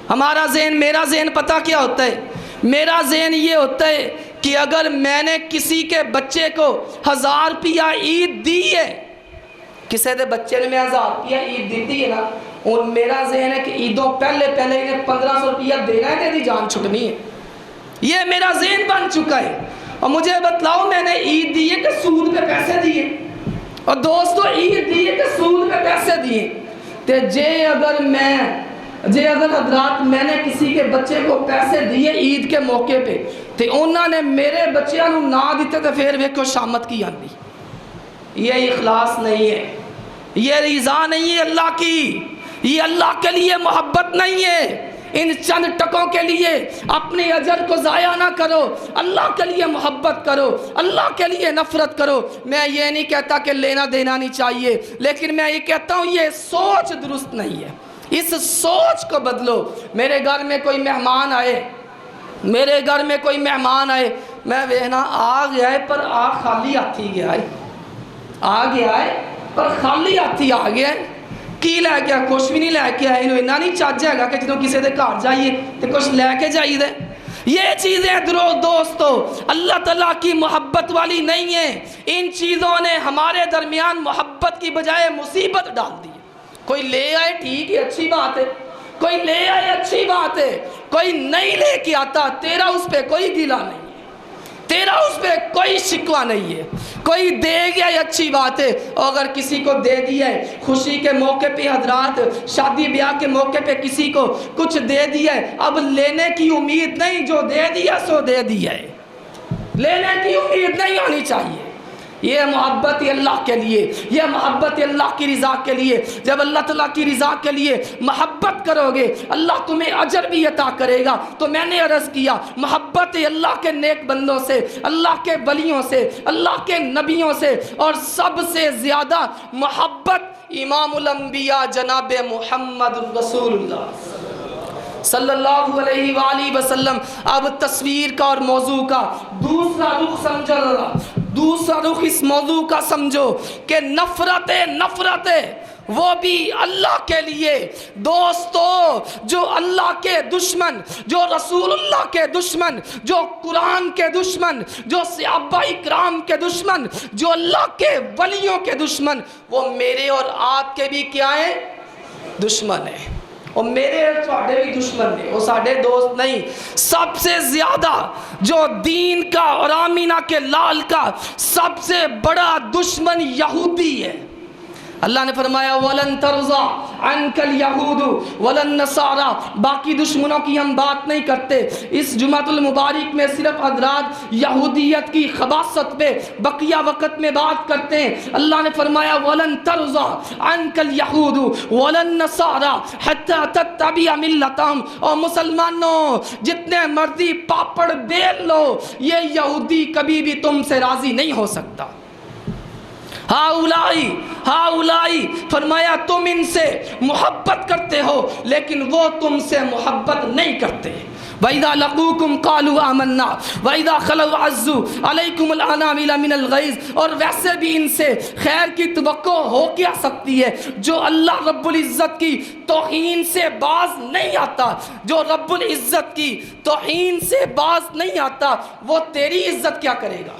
ہمارا ذہن, میرا ذہن پتہ کیا ہوتا ہے, میرا ذہن یہ ہوتا ہے کہ اگر میں نے کسی کے بچے کو 1000 روپیہ عید دی ہے, کسی دے بچے نے میں 1000 روپیہ عید دیتی ہے نا, اور میرا ذہن ہے کہ عیدوں پہلے انہیں 1500 روپیہ دینا ہے, تیری جان چھٹنی ہے. یہ میرا ذہن بن چکا ہے. اور مجھے بتلاؤ, میں نے عید دی ہے کہ سود پہ پیسے دیے؟ اور دوستو, عید دی ہے کہ سود پہ پیسے دیے؟ تے اگر حضرات میں نے کسی کے بچے کو پیسے دیے عید کے موقع پہ, تے انہوں نے میرے بچیاں نو نہ دیتے, تو پھر ویکھو شامت کی آندی. یہ اخلاص نہیں ہے, یہ رضا نہیں ہے اللہ کی, یہ اللہ کے لیے محبت نہیں ہے. ان چند ٹکوں کے لیے اپنے اجر کو ضائع نہ کرو, اللہ کے لیے محبت کرو, اللہ کے لیے نفرت کرو. میں یہ نہیں کہتا کہ لینا دینا نہیں چاہیے, لیکن میں یہ کہتا ہوں یہ سوچ درست نہیں ہے. اس سوچ کو بدلو. میرے گھر میں کوئی مہمان آئے, میں وہنا آ گیا ہے پر آ خالی ہاتھی گیا ہے, پر خالی ہاتھی آ گیا ہے. کی لے کے کچھ بھی نہیں لے کے آئے, انہوں نہیں چاہجے گا کہ جدوں کسی دے گھر جائیے تو کچھ لے کے جائیے دے. یہ چیزیں دوستو اللہ تعالیٰ کی محبت والی نہیں ہیں. ان چیزوں نے ہمارے درمیان محبت کی بجائے مصیبت ڈال دی. کوئی لے آئے ٹھیک ہے, اچھی بات ہے, کوئی لے آئے اچھی بات ہے, کوئی نہیں لے کے آتا, تیرا اس پہ کوئی گیلا نہیں ہے, تیرا اس پہ کوئی شکوہ نہیں ہے. کوئی دے گیا یہ اچھی بات ہے, اور اگر کسی کو دے دیا ہے خوشی کے موقع پہ, حضرات شادی بیاہ کے موقع پہ کسی کو کچھ دے دیا ہے, اب لینے کی امید نہیں, جو دے دیا سو دے دیا ہے, لینے کی امید نہیں ہونی چاہیے. یہ محبت اللہ کے لیے, یہ محبت اللہ کی رضا کے لیے. جب اللہ تعالیٰ کی رضا کے لیے محبت کرو گے, اللہ تمہیں اجر بھی عطا کرے گا. تو میں نے عرض کیا, محبت اللہ کے نیک بندوں سے, اللہ کے ولیوں سے, اللہ کے نبیوں سے, اور سب سے زیادہ محبت امام الانبیاء جناب محمد رسول اللہ صلی اللہ علیہ وآلہ وسلم. اب تصویر کا اور موضوع کا دوسرا رخ سمجھو, دوسرا رخ اس موضوع کا سمجھو کہ نفرت وہ بھی اللہ کے لیے. دوستو, جو اللہ کے دشمن, جو رسول اللہ کے دشمن, جو قرآن کے دشمن, جو صحابہ اکرام کے دشمن, جو اللہ کے ولیوں کے دشمن, وہ میرے اور آپ کے بھی کیا ہیں؟ دشمن ہیں. اور میرے ساڑھے بھی دشمن نے, وہ ساڑھے دوست نہیں. سب سے زیادہ جو دین کا اور آمینہ کے لال کا سب سے بڑا دشمن یہودی ہے. اللہ نے فرمایا وَلَن تَرْضَى عَنْكَ الْيَهُودُ وَلَن نَّصَارَى. باقی دشمنوں کی ہم بات نہیں کرتے, اس جمعۃ المبارک میں صرف حضرات یہودیت کی خباثت پہ بقیہ وقت میں بات کرتے ہیں. اللہ نے فرمایا وَلَن تَرْضَى عَنْكَ الْيَهُودُ وَلَن نَّصَارَى حَتَّى تَتَّبِعَ مِلَّتَهُمْ. اور مسلمانوں جتنے مرضی پاپڑ بیل لو, یہ یہودی کبھی بھی تم سے راضی نہیں ہو سکتا. ہاؤلائی فرمایا تم ان سے محبت کرتے ہو لیکن وہ تم سے محبت نہیں کرتے. وَإِذَا لَقُوكُمْ قَالُوا آمَنَّا وَإِذَا خَلَوْا عَزُّوا عَلَيْكُمُ الْأَنَامِلَ مِنَ الْغَيْظِ. اور ویسے بھی ان سے خیر کی توقع ہو کیا سکتی ہے؟ جو اللہ رب العزت کی توہین سے باز نہیں آتا, جو رب العزت کی توہین سے باز نہیں آتا, وہ تیری عزت کیا کرے گا؟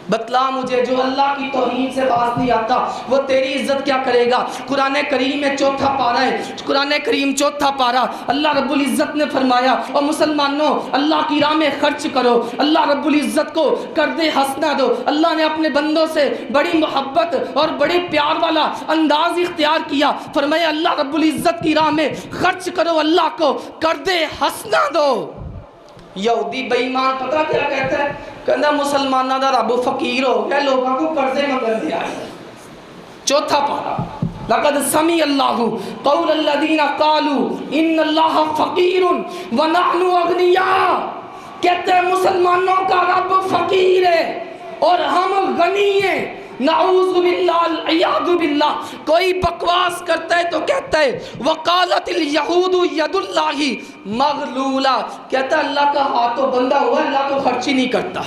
بتلا مجھے. جو اللہ کی توہین سے باز نہیں آتا وہ تیری عزت کیا کرے گا؟ قرآن کریم میں چوتھا پارہ ہے, قرآن کریم چوتھا پارہ, اللہ رب العزت نے فرمایا اور مسلمانوں اللہ کی راہ میں خرچ کرو, اللہ رب العزت کو قرض حسنہ دو. اللہ نے اپنے بندوں سے بڑی محبت اور بڑی پیار والا انداز اختیار کیا. فرمایا اللہ رب العزت کی راہ میں خرچ کرو, اللہ کو قرض حسنہ دو. یہودی بے ایمان پتہ کیا کہتا ہے؟ کہنا مسلمانہ دا رب فقیر ہو گیا، لوگوں کو قرضے منگن دیا ہے۔ چوتھا پارا، لقد سمع اللہ قول الذین قالوا ان اللہ فقیر ونحن اغنیاء، کہتے ہیں مسلمانوں کا رب فقیر ہے اور ہم غنی ہیں۔ نعوذ باللہ العیاذ باللہ، کوئی بکواس کرتا ہے تو کہتا ہے وقالت الیہود ید اللہ مغلولہ، کہتا ہے اللہ کا ہاتھوں بندہ ہوا ہے، اللہ تو خرچ ہی نہیں کرتا۔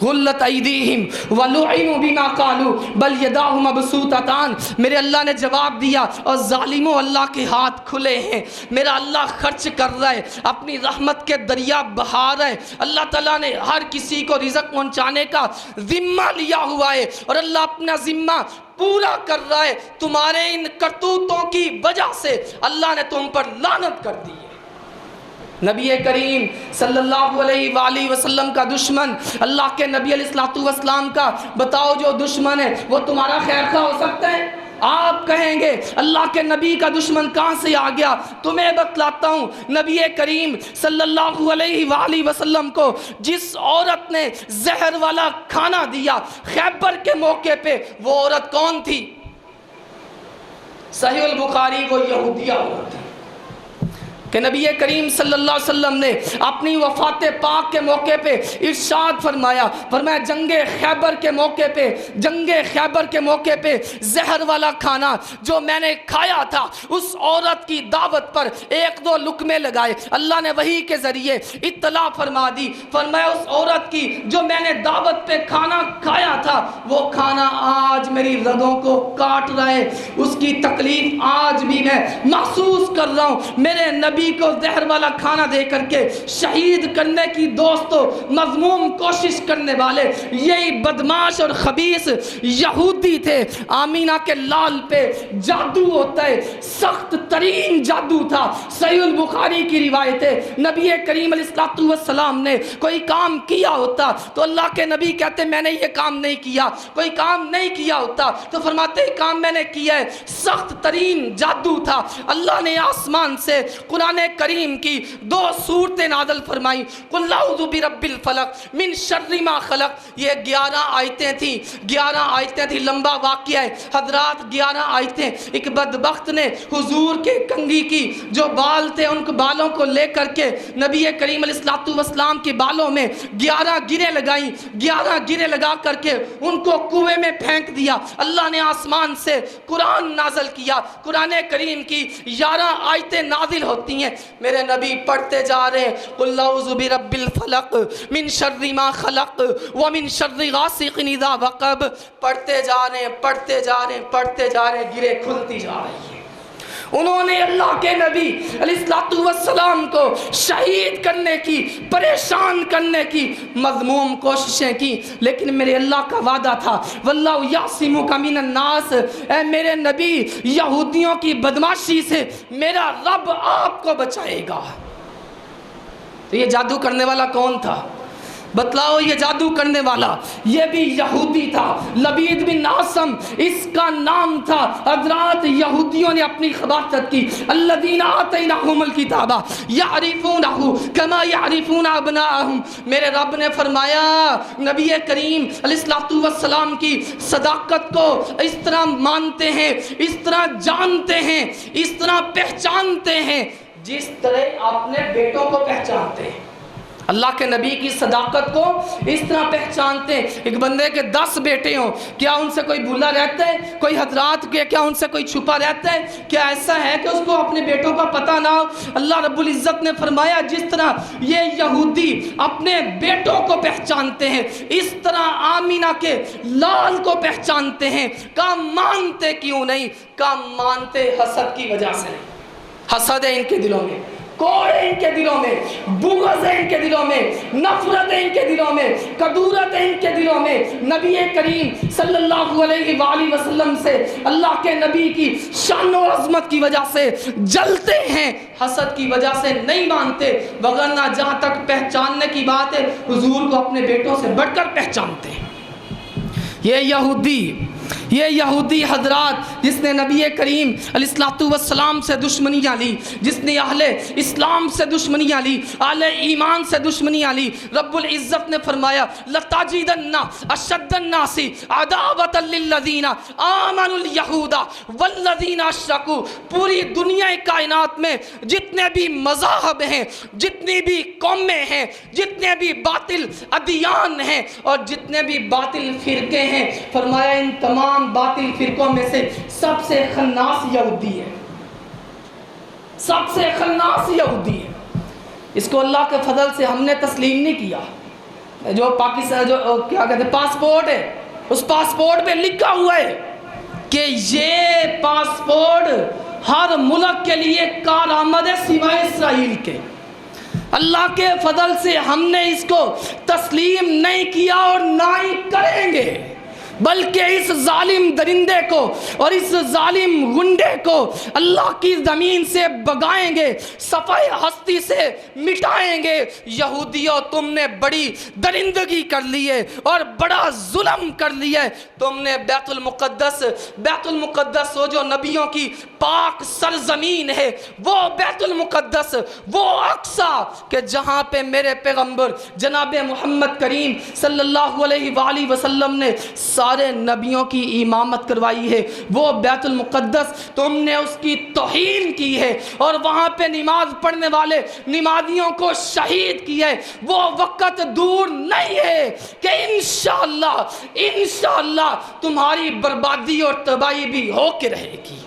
غلت ایدیہم ولعنوا بما قالوا بل یداہ مبسوطتان، میرے اللہ نے جواب دیا اور ظالموں اللہ کے ہاتھ کھلے ہیں، میرا اللہ خرچ کر رہا ہے، اپنی رحمت کے دریا بہا رہا ہے۔ اللہ تعالیٰ نے ہر کسی کو رزق پہنچانے کا ذمہ لیا ہوا ہے اور اللہ اپنا ذمہ پورا کر رہا ہے۔ تمہارے ان کرتوتوں کی وجہ سے اللہ نے تم پر لعنت کر دی ہے۔ نبی کریم صلی اللہ علیہ وآلہ وسلم کا دشمن، اللہ کے نبی علیہ السلام کا بتاؤ جو دشمن ہے وہ تمہارا خیر خواہ ہو سکتا ہے؟ آپ کہیں گے اللہ کے نبی کا دشمن کہاں سے آ گیا؟ تمہیں بتلاتا ہوں، نبی کریم صلی اللہ علیہ وآلہ وسلم کو جس عورت نے زہر والا کھانا دیا خیبر کے موقع پہ، وہ عورت کون تھی؟ صحیح البخاری، وہ یہودیہ عورت تھی کہ نبی کریم صلی اللہ علیہ وسلم نے اپنی وفات پاک کے موقع پہ ارشاد فرمایا جنگ خیبر کے موقع پہ زہر والا کھانا جو میں نے کھایا تھا، اس عورت کی دعوت پر ایک دو لقمے لگائے، اللہ نے وحی کے ذریعے اطلاع فرما دی، فرمایا اس عورت کی جو میں نے دعوت پہ کھانا کھایا تھا وہ کھانا آج میری رگوں کو کاٹ رہا ہے، اس کی تکلیف آج بھی میں محسوس کر رہا ہوں۔ میرے نبی کو زہر والا کھانا دے کر کے شہید کرنے کی دوستو مذموم کوشش کرنے والے یہی بدماش اور خبیث یہودی تھے۔ آمینہ کے لال پہ جادو ہوتا ہے، سخت ترین جادو تھا۔ صحیح البخاری کی روایت ہے، نبی کریم علیہ السلام نے کوئی کام کیا ہوتا تو اللہ کے نبی کہتے میں نے یہ کام نہیں کیا، کوئی کام نہیں کیا ہوتا تو فرماتے کام میں نے کیا ہے، سخت ترین جادو تھا۔ اللہ نے آسمان سے قرآن کریم کی دو صورتیں نازل فرمائی، قل اعوذ برب الفلق من شر ما خلق، یہ 11 آیتیں تھیں، لمبا واقعہ ہے حضرات، 11 آیتیں۔ ایک بدبخت نے حضور کے کنگھی کی جو بال تھے ان بالوں کو لے کر کے نبی کریم علیہ السلام کے بالوں میں 11 گریں لگائیں، 11 گریں لگا کر کے ان کو کنویں میں پھینک دیا۔ اللہ نے آسمان سے قرآن نازل کیا، قرآن کریم کی 11 آیتیں نازل ہوتی ہیں، میرے نبی پڑھتے جا رہے ہیں قل اعوذ برب الفلق من شر ما خلق ومن شر غاسق اذا وقب، پڑھتے جا رہے ہیں، گرے کھلتی جا رہی ہیں۔ انہوں نے اللہ کے نبی علیہ السلام کو شہید کرنے کی، پریشان کرنے کی مذموم کوششیں کی، لیکن میرے اللہ کا وعدہ تھا واللہ یعصمک من الناس، اے میرے نبی یہودیوں کی بدماشی سے میرا رب آپ کو بچائے گا۔ تو یہ جادو کرنے والا کون تھا؟ بتلاؤ، یہ جادو کرنے والا یہ بھی یہودی تھا، لبید بن عاصم اس کا نام تھا۔ حضرات یہودیوں نے اپنی خباثت کی، الذین آتیناہم الکتاب یعرفونہ کما یعرفون ابناءہم، میرے رب نے فرمایا نبی کریم علیہ السلام کی صداقت کو اس طرح مانتے ہیں، اس طرح جانتے ہیں، اس طرح پہچانتے ہیں جس طرح اپنے بیٹوں کو پہچانتے ہیں۔ اللہ کے نبی کی صداقت کو اس طرح پہچانتے ہیں۔ ایک بندے کے 10 بیٹے ہوں، کیا ان سے کوئی بھولا رہتا ہے؟ کوئی حضرات کیا ان سے کوئی چھپا رہتا ہے؟ کیا ایسا ہے کہ اس کو اپنے بیٹوں کا پتہ نہ ہو؟ اللہ رب العزت نے فرمایا جس طرح یہ یہودی اپنے بیٹوں کو پہچانتے ہیں اس طرح آمینہ کے لال کو پہچانتے ہیں۔ کام مانتے کیوں نہیں؟ کام مانتے حسد کی وجہ سے نہیں۔ حسد ہے ان کے دلوں میں، کوڑ ہے ان کے دلوں میں، بغض ہے ان کے دلوں میں، نفرت ہے ان کے دلوں میں، کدورت ہے ان کے دلوں میں۔ نبی کریم صلی اللہ علیہ وآلہ وسلم سے اللہ کے نبی کی شان و عظمت کی وجہ سے جلتے ہیں، حسد کی وجہ سے نہیں مانتے، وگرنہ جہاں تک پہچاننے کی بات ہے حضور کو اپنے بیٹوں سے بڑھ کر پہچانتے ہیں۔ یہ یہودی یہ یہودی حضرات جس نے نبی کریم علیہ الصلوۃ والسلام سے دشمنیاں لی، جس نے اہل اسلام سے دشمنیاں لی، اہل ایمان سے دشمنیاں لی، رب العزت نے فرمایا لَتَجِدَنَّ أَشَدَّ النَّاسِ عَدَاوَةً لِلَّذِينَ آمَنُوا الْيَهُودَ وَالَّذِينَ أَشْرَكُوا۔ پوری دنیا کائنات میں جتنے بھی مذاہب ہیں، جتنی بھی قومیں ہیں، جتنے بھی باطل ادیان ہیں اور جتنے بھی باطل فرقے ہیں، فرمایا ان تمام باطل فرقوں میں سے سب سے خناس یہودی ہے، سب سے خناس یہودی ہے۔ اس کو اللہ کے فضل سے ہم نے تسلیم نہیں کیا۔ جو پاکستان جو کیا کہتے ہیں پاسپورٹ ہے، اس پاسپورٹ پہ لکھا ہوا ہے کہ یہ پاسپورٹ ہر ملک کے لیے کارآمد ہے سوائے اسرائیل کے۔ اللہ کے فضل سے ہم نے اس کو تسلیم نہیں کیا اور نہ ہی کریں گے، بلکہ اس ظالم درندے کو اور اس ظالم گنڈے کو اللہ کی زمین سے بگائیں گے، صفحہ ہستی سے مٹائیں گے۔ یہودیوں تم نے بڑی درندگی کر لی ہے اور بڑا ظلم کر لیا ہے۔ تم نے بیت المقدس وہ جو نبیوں کی پاک سرزمین ہے، وہ بیت المقدس، وہ اقصی کہ جہاں پہ میرے پیغمبر جناب محمد کریم صلی اللہ علیہ وآلہ وسلم نے سارے نبیوں کی امامت کروائی ہے، وہ بیت المقدس تم نے اس کی توہین کی ہے اور وہاں پہ نماز پڑھنے والے نمازیوں کو شہید کیا ہے۔ وہ وقت دور نہیں ہے کہ انشاءاللہ تمہاری بربادی اور تباہی بھی ہو کے رہے گی۔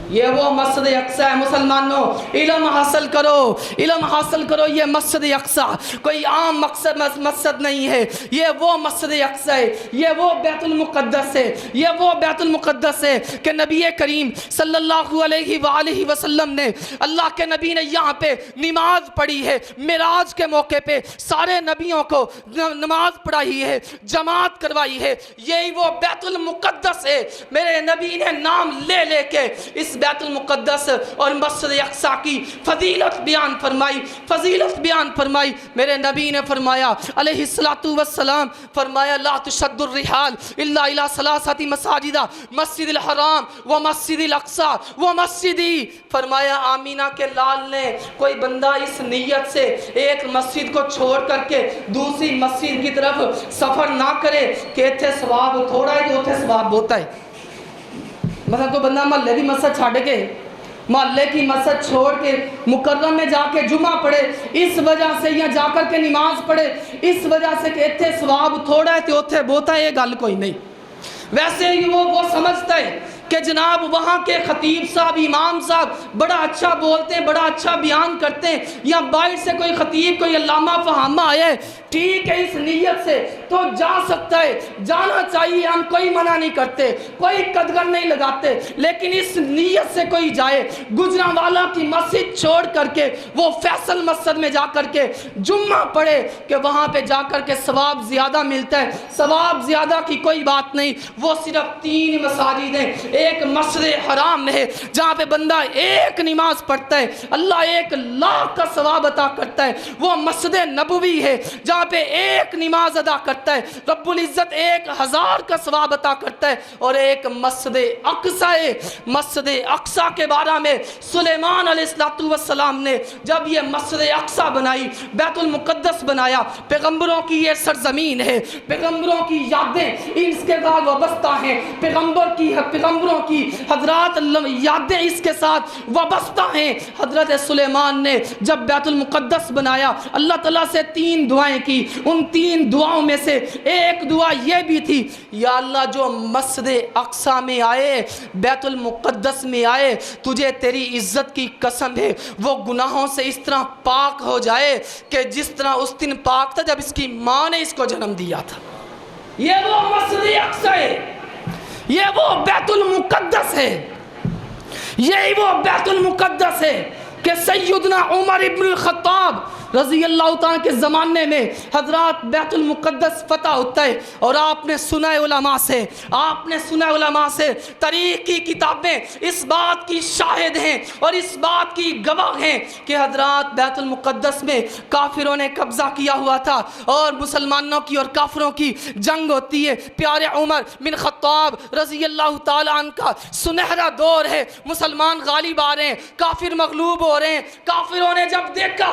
یہ وہ مسجد اقصی ہے مسلمانوں، علم حاصل کرو، علم حاصل کرو۔ یہ مسجد اقصی کوئی عام مسجد نہیں ہے، یہ وہ مسجد اقصی ہے، یہ وہ بیت المقدس ہے، یہ وہ بیت المقدس ہے کہ نبی کریم صلی اللہ علیہ وآلہ وسلم نے، اللہ کے نبی نے یہاں پہ نماز پڑھی ہے۔ معراج کے موقع پہ سارے نبیوں کو نماز پڑھائی ہے، جماعت کروائی ہے۔ یہی وہ بیت المقدس ہے۔ میرے نبی نے نام لے لے کے اس بیت المقدس اور مسجد اقصی کی فضیلت بیان فرمائی، فضیلت بیان فرمائی۔ میرے نبی نے فرمایا علیہ السلام، فرمایا لا تشد الرحال الا الى ثلاثه مساجد، مسجد الحرام و مسجد الاقصی و مسجدی۔ فرمایا آمینہ کے لال نے کوئی بندہ اس نیت سے ایک مسجد کو چھوڑ کر کے دوسری مسجد کی طرف سفر نہ کرے کہ اتھے ثواب تھوڑا ہے تو اتھے ثواب ہوتا ہے۔ مثلا کوئی بندہ محلے کی مسجد چھاڑ کے، محلے کی مسجد چھوڑ کے مکرم میں جا کے جمعہ پڑھے، اس وجہ سے یا جا کر کے نماز پڑھے اس وجہ سے کہ اتھے ثواب تھوڑا ہے تو اتھے بہتا ہے، یہ گل کوئی نہیں۔ ویسے ہی وہ سمجھتا ہے کہ جناب وہاں کے خطیب صاحب، امام صاحب بڑا اچھا بولتے ہیں، بڑا اچھا بیان کرتے ہیں، یا باہر سے کوئی خطیب، کوئی علامہ فہامہ آیا ہے، ٹھیک ہے اس نیت سے تو جا سکتا ہے، جانا چاہیے، ہم کوئی منع نہیں کرتے، کوئی قدغن نہیں لگاتے، لیکن اس نیت سے کوئی جائے گجرانوالا کی مسجد چھوڑ کر کے وہ فیصل مسجد میں جا کر کے جمعہ پڑھے کہ وہاں پہ جا کر کے ثواب زیادہ ملتا ہے۔ ثواب زیادہ کی کوئی بات نہیں، وہ صرف 3 مساجد ہیں۔ ایک مسجد حرام ہے جہاں پہ بندہ ایک نماز پڑھتا ہے اللہ 1 لاکھ کا ثواب عطا کرتا ہے، وہ مسجد نبوی ہے جہاں پہ ایک نماز ادا کرتا ہے رب العزت 1000 کا ثواب عطا کرتا ہے، اور ایک مسجد اقصی ہے۔ مسجد اقصی کے بارے میں سلیمان علیہ السلام نے جب یہ مسجد اقصی بنائی، بیت المقدس بنایا، پیغمبروں کی یہ سرزمین ہے، پیغمبروں کی یادیں اس کے ساتھ وابستہ ہیں، پیغمبروں کی حضرات یادیں اس کے ساتھ وابستہ ہیں۔ حضرت سلیمان نے جب بیت المقدس بنایا اللہ تعالیٰ سے 3 دعائیں کی، ان 3 دعاؤں میں سے ایک دعا یہ بھی تھی، یا اللہ جو مسجد اقصی میں آئے، بیت المقدس میں آئے، تجھے تیری عزت کی قسم ہے وہ گناہوں سے اس طرح پاک ہو جائے کہ جس طرح اس دن پاک تھا جب اس کی ماں نے اس کو جنم دیا تھا۔ یہ وہ مسجد اقصی ہے، یہ وہ بیت المقدس ہے، یہی وہ بیت المقدس ہے کہ سیدنا عمر ابن الخطاب رضی اللہ تعالیٰ کے زمانے میں حضرات بیت المقدس فتح ہوتا ہے، اور آپ نے سنا ہے علماء سے تاریخ کی کتابیں اس بات کی شاہد ہیں اور اس بات کی گواہ ہیں کہ حضرات بیت المقدس میں کافروں نے قبضہ کیا ہوا تھا اور مسلمانوں کی اور کافروں کی جنگ ہوتی ہے۔ پیارے عمر بن خطاب رضی اللہ تعالیٰ عنہ کا سنہرا دور ہے، مسلمان غالب آ رہے ہیں، کافر مغلوب ہو رہے ہیں۔ کافروں نے جب دیکھا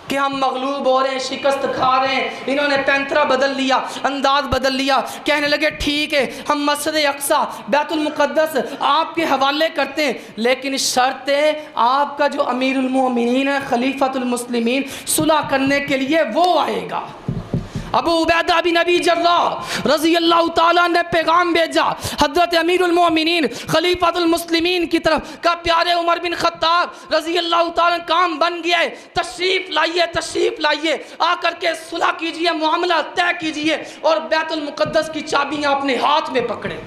کہ ہم مغلوب ہو رہے ہیں، شکست کھا رہے ہیں، انہوں نے پینترا بدل لیا، انداز بدل لیا، کہنے لگے ٹھیک ہے ہم مسجد اقصیٰ بیت المقدس آپ کے حوالے کرتے ہیں، لیکن شرط ہے آپ کا جو امیر المومنین ہے خلیفۃ المسلمین صلح کرنے کے لیے وہ آئے گا۔ ابو عبیدہ بن ابی جراح رضی اللہ تعالیٰ نے پیغام بھیجا حضرت امیر المومنین خلیفۃ المسلمین کی طرف، کا پیارے عمر بن خطاب رضی اللہ تعالیٰ کام بن گیا ہے، تشریف لائیے، آ کر کے صلح کیجئے، معاملہ طے کیجئے اور بیت المقدس کی چابیاں اپنے ہاتھ میں پکڑے۔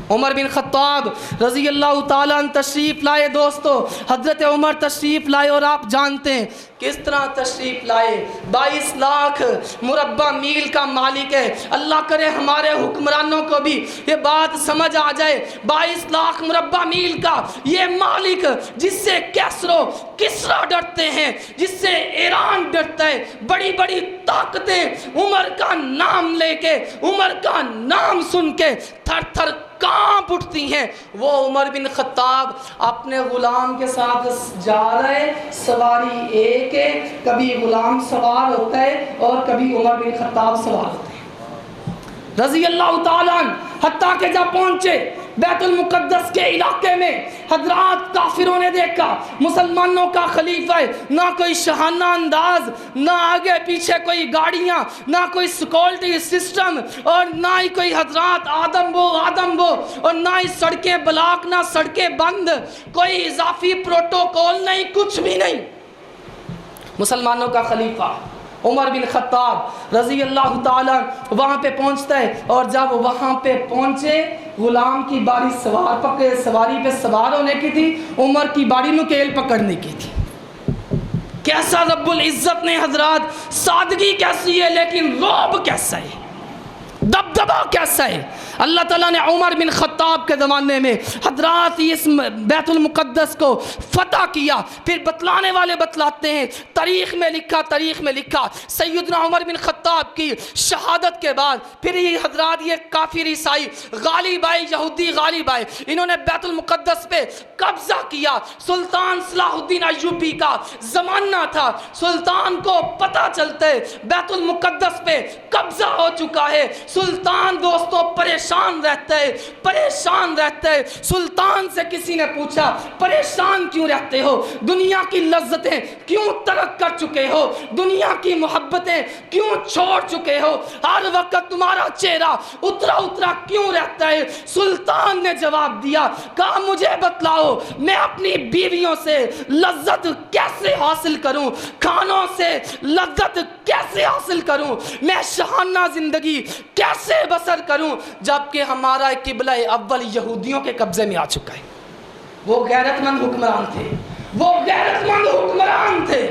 عمر بن خطاب رضی اللہ تعالیٰ عنہ تشریف لائے۔ دوستو حضرت عمر تشریف لائے اور آپ جانتے ہیں کس طرح تشریف لائے۔ 22 لاکھ مربع میل کا مالک ہے۔ اللہ کرے ہمارے حکمرانوں کو بھی یہ بات سمجھ آ جائے، 22 لاکھ مربع میل کا یہ مالک جس سے کسرا ڈرتے ہیں، جس سے ایران ڈرتا ہے، بڑی بڑی طاقتیں عمر کا نام لے کے، عمر کا نام سن کے تھر تھر کانپ اٹھتی ہیں۔ وہ عمر بن خطاب اپنے غلام کے ساتھ جا رہے، سواری ایک ہے، کبھی غلام سوار ہوتا ہے اور کبھی عمر بن خطاب سوار ہوتے ہیں رضی اللہ تعالیٰ عنہ۔ حتیٰ کہ جب پہنچے بیت المقدس کے علاقے میں، حضرات کافروں نے دیکھا مسلمانوں کا خلیفہ ہے، نہ کوئی شاہانہ انداز، نہ آگے پیچھے کوئی گاڑیاں، نہ کوئی سیکورٹی سسٹم، اور نہ ہی کوئی حضرات آدم بو اور نہ ہی سڑکیں بلاک، نہ سڑکیں بند، کوئی اضافی پروٹوکول نہیں، کچھ بھی نہیں۔ مسلمانوں کا خلیفہ عمر بن خطاب رضی اللہ تعالیٰ وہاں پہ پہنچتا ہے، اور جب وہاں پہ پہنچے غلام کی باری سواری پہ سوار ہونے کی تھی، عمر کی باری نکیل پکڑنے کی تھی۔ کیسا رب العزت نے حضرات، سادگی کیسی ہے لیکن رعب کیسا ہے، دبدبا کیسا ہے۔ اللہ تعالیٰ نے عمر بن خطاب کے زمانے میں حضرات اس بیت المقدس کو فتح کیا۔ پھر بتلانے والے بتلاتے ہیں، تاریخ میں لکھا سیدنا عمر بن خطاب کی شہادت کے بعد پھر یہ حضرات یہ کافر عیسائی غالب آئے، یہودی غالب آئے، انہوں نے بیت المقدس پہ قبضہ کیا۔ سلطان صلاح الدین ایوبی کا زمانہ تھا، سلطان کو پتہ چلتا ہے بیت المقدس پہ قبضہ ہو چکا ہے۔ سلطان دوستوں پریشان رہتا ہے۔ سلطان سے کسی نے پوچھا پریشان کیوں رہتے ہو، دنیا کی لذتیں کیوں ترک کر چکے ہو، دنیا کی محبتیں کیوں چھوڑ چکے ہو، ہر وقت تمہارا چہرہ اترا کیوں رہتا ہے؟ سلطان نے جواب دیا، کہا مجھے بتلاؤ میں اپنی بیویوں سے لذت کیسے حاصل کروں، کھانوں سے لذت کیسے حاصل کروں، میں شاہانہ زندگی کیسے بسر کروں، جبکہ ہمارا قبلہ اول یہودیوں کے قبضے میں آ چکا ہے۔ وہ غیرت مند حکمران تھے۔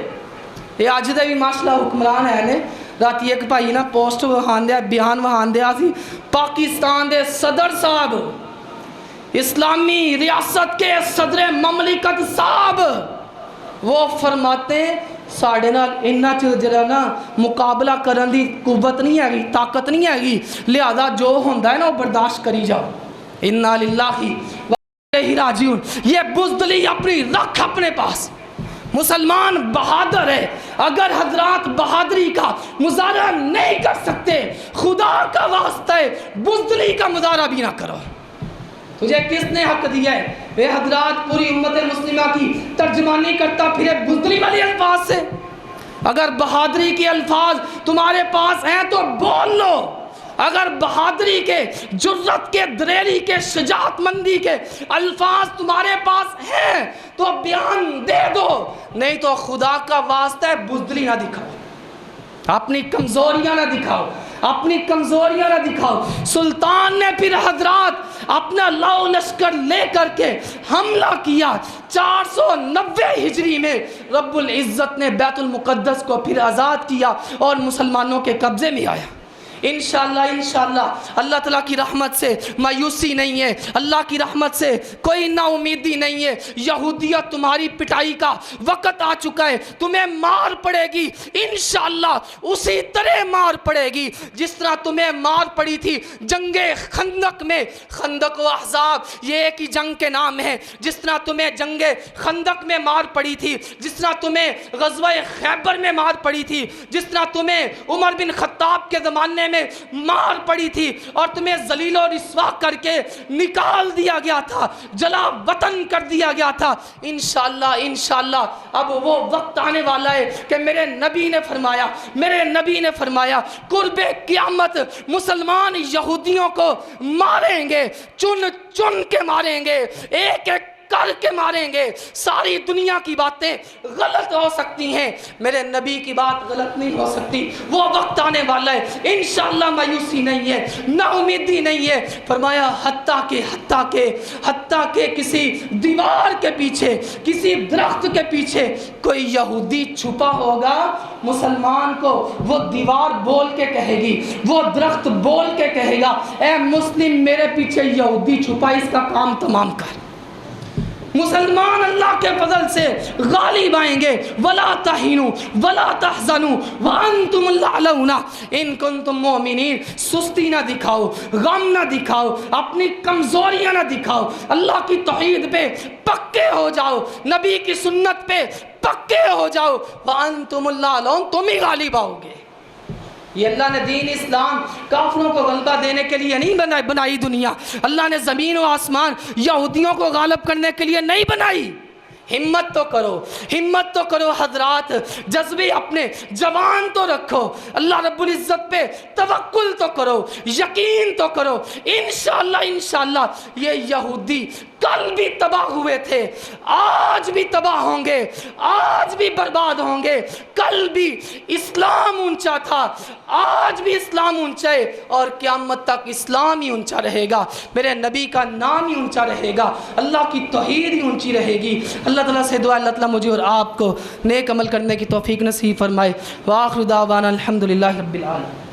یہ آج دے بھی ماشاءاللہ حکمران ہے نے رات ایک بھائی نا پوسٹ بیان وہاں دیا سی، پاکستان دے صدر صاحب، اسلامی ریاست کے صدر مملکت صاحب، وہ فرماتے ہیں ساڑھے نال انہا چیزیں نا مقابلہ کرن دی قوت نہیں ہے گی، طاقت نہیں ہے گی، لہذا جو ہوندہ ہے نا وہ برداشت کری جاؤ۔ اِنَّا لِلَّهِ وَإِلَيْهِ رَاجِعُونَ۔ یہ بزدلی اپنی رکھ اپنے پاس۔ مسلمان بہادر ہے، اگر حضرات بہادری کا مظاہرہ نہیں کر سکتے، خدا کا واسطہ ہے بزدلی کا مظاہرہ بھی نہ کرو۔ تجھے کس نے حق دیا ہے؟ اے حضرات پوری امت مسلمہ کی ترجمانی کرتا پھرے بزدلی والی الفاظ سے۔ اگر بہادری کے الفاظ تمہارے پاس ہیں تو بول لو، اگر بہادری کے، جرت کے، دلیری کے، شجاعت مندی کے الفاظ تمہارے پاس ہیں تو بیان دے دو، نہیں تو خدا کا واسطہ ہے بزدلی نہ دکھاؤ، اپنی کمزوریاں نہ دکھاؤ۔ سلطان نے پھر حضرات اپنا لاؤ لشکر لے کر کے حملہ کیا. 490 ہجری میں رب العزت نے بیت المقدس کو پھر آزاد کیا اور مسلمانوں کے قبضے میں آیا. انشاءاللہ اللہ تعالیٰ کی رحمت سے مایوسی نہیں ہے، اللہ کی رحمت سے کوئی نا امیدی نہیں ہے. یہودیت تمہاری پٹائی کا وقت آ چکا ہے، تمہیں مار پڑے گی انشاءاللہ، اسی طرح مار پڑے گی جس طرح تمہیں مار پڑی تھی جنگ خندق میں. خندق و احزاب یہ ایک ہی جنگ کے نام ہے. جس طرح تمہیں جنگ خندق میں مار پڑی تھی، جس طرح تمہیں غزوہ خیبر میں مار پڑی تھی، جس طرح تمہیں عمر بن خطاب کے زمانے میں مار پڑی تھی اور تمہیں ذلیل و رسوا کر کے نکال دیا گیا تھا، جلا وطن کر دیا گیا تھا. انشاءاللہ اب وہ وقت آنے والا ہے کہ میرے نبی نے فرمایا قرب قیامت مسلمان یہودیوں کو ماریں گے، چن چن کے ماریں گے، ایک ایک کر کے ماریں گے. ساری دنیا کی باتیں غلط ہو سکتی ہیں، میرے نبی کی بات غلط نہیں ہو سکتی. وہ وقت آنے والا ہے انشاءاللہ، مایوسی نہیں ہے، نا امیدی نہیں ہے. فرمایا حتیٰ کہ کسی دیوار کے پیچھے، کسی درخت کے پیچھے کوئی یہودی چھپا ہوگا، مسلمان کو وہ دیوار بول کے کہے گی، وہ درخت بول کے کہے گا اے مسلم میرے پیچھے یہودی چھپا، اس کا کام تمام کر. مسلمان اللہ کے فضل سے غالب آئیں گے. وَلَا تَحِنُوا وَلَا تَحْزَنُوا وَأَنْتُمُ الْأَعْلَوْنَ إِن كُنتُم مُؤْمِنِينَ. سستی نہ دکھاؤ، غم نہ دکھاؤ، اپنی کمزوریاں نہ دکھاؤ، اللہ کی توحید پہ پکے ہو جاؤ، نبی کی سنت پہ پکے ہو جاؤ. وَأَنْتُمُ الْأَعْلَوْنَ، تم ہی غالب آؤ گے. یہ اللہ نے دین اسلام کافروں کو غلبہ دینے کے لیے نہیں بنائی دنیا. اللہ نے زمین و آسمان یہودیوں کو غالب کرنے کے لیے نہیں بنائی. ہمت تو کرو حضرات، جذبے اپنے جوان تو رکھو، اللہ رب العزت پہ توکل تو کرو، یقین تو کرو. انشاءاللہ یہ یہودی کل بھی تباہ ہوئے تھے، آج بھی تباہ ہوں گے، آج بھی برباد ہوں گے. کل بھی اسلام اونچا تھا، آج بھی اسلام اونچا ہے اور قیامت تک اسلام ہی اونچا رہے گا. میرے نبی کا نام ہی اونچا رہے گا، اللہ کی توحید ہی اونچی رہے گی. اللہ تعالیٰ سے دعا اللہ تعالیٰ مجھے اور آپ کو نیک عمل کرنے کی توفیق نصیب فرمائے. وآخر دعوانا الحمدللہ رب العالمین.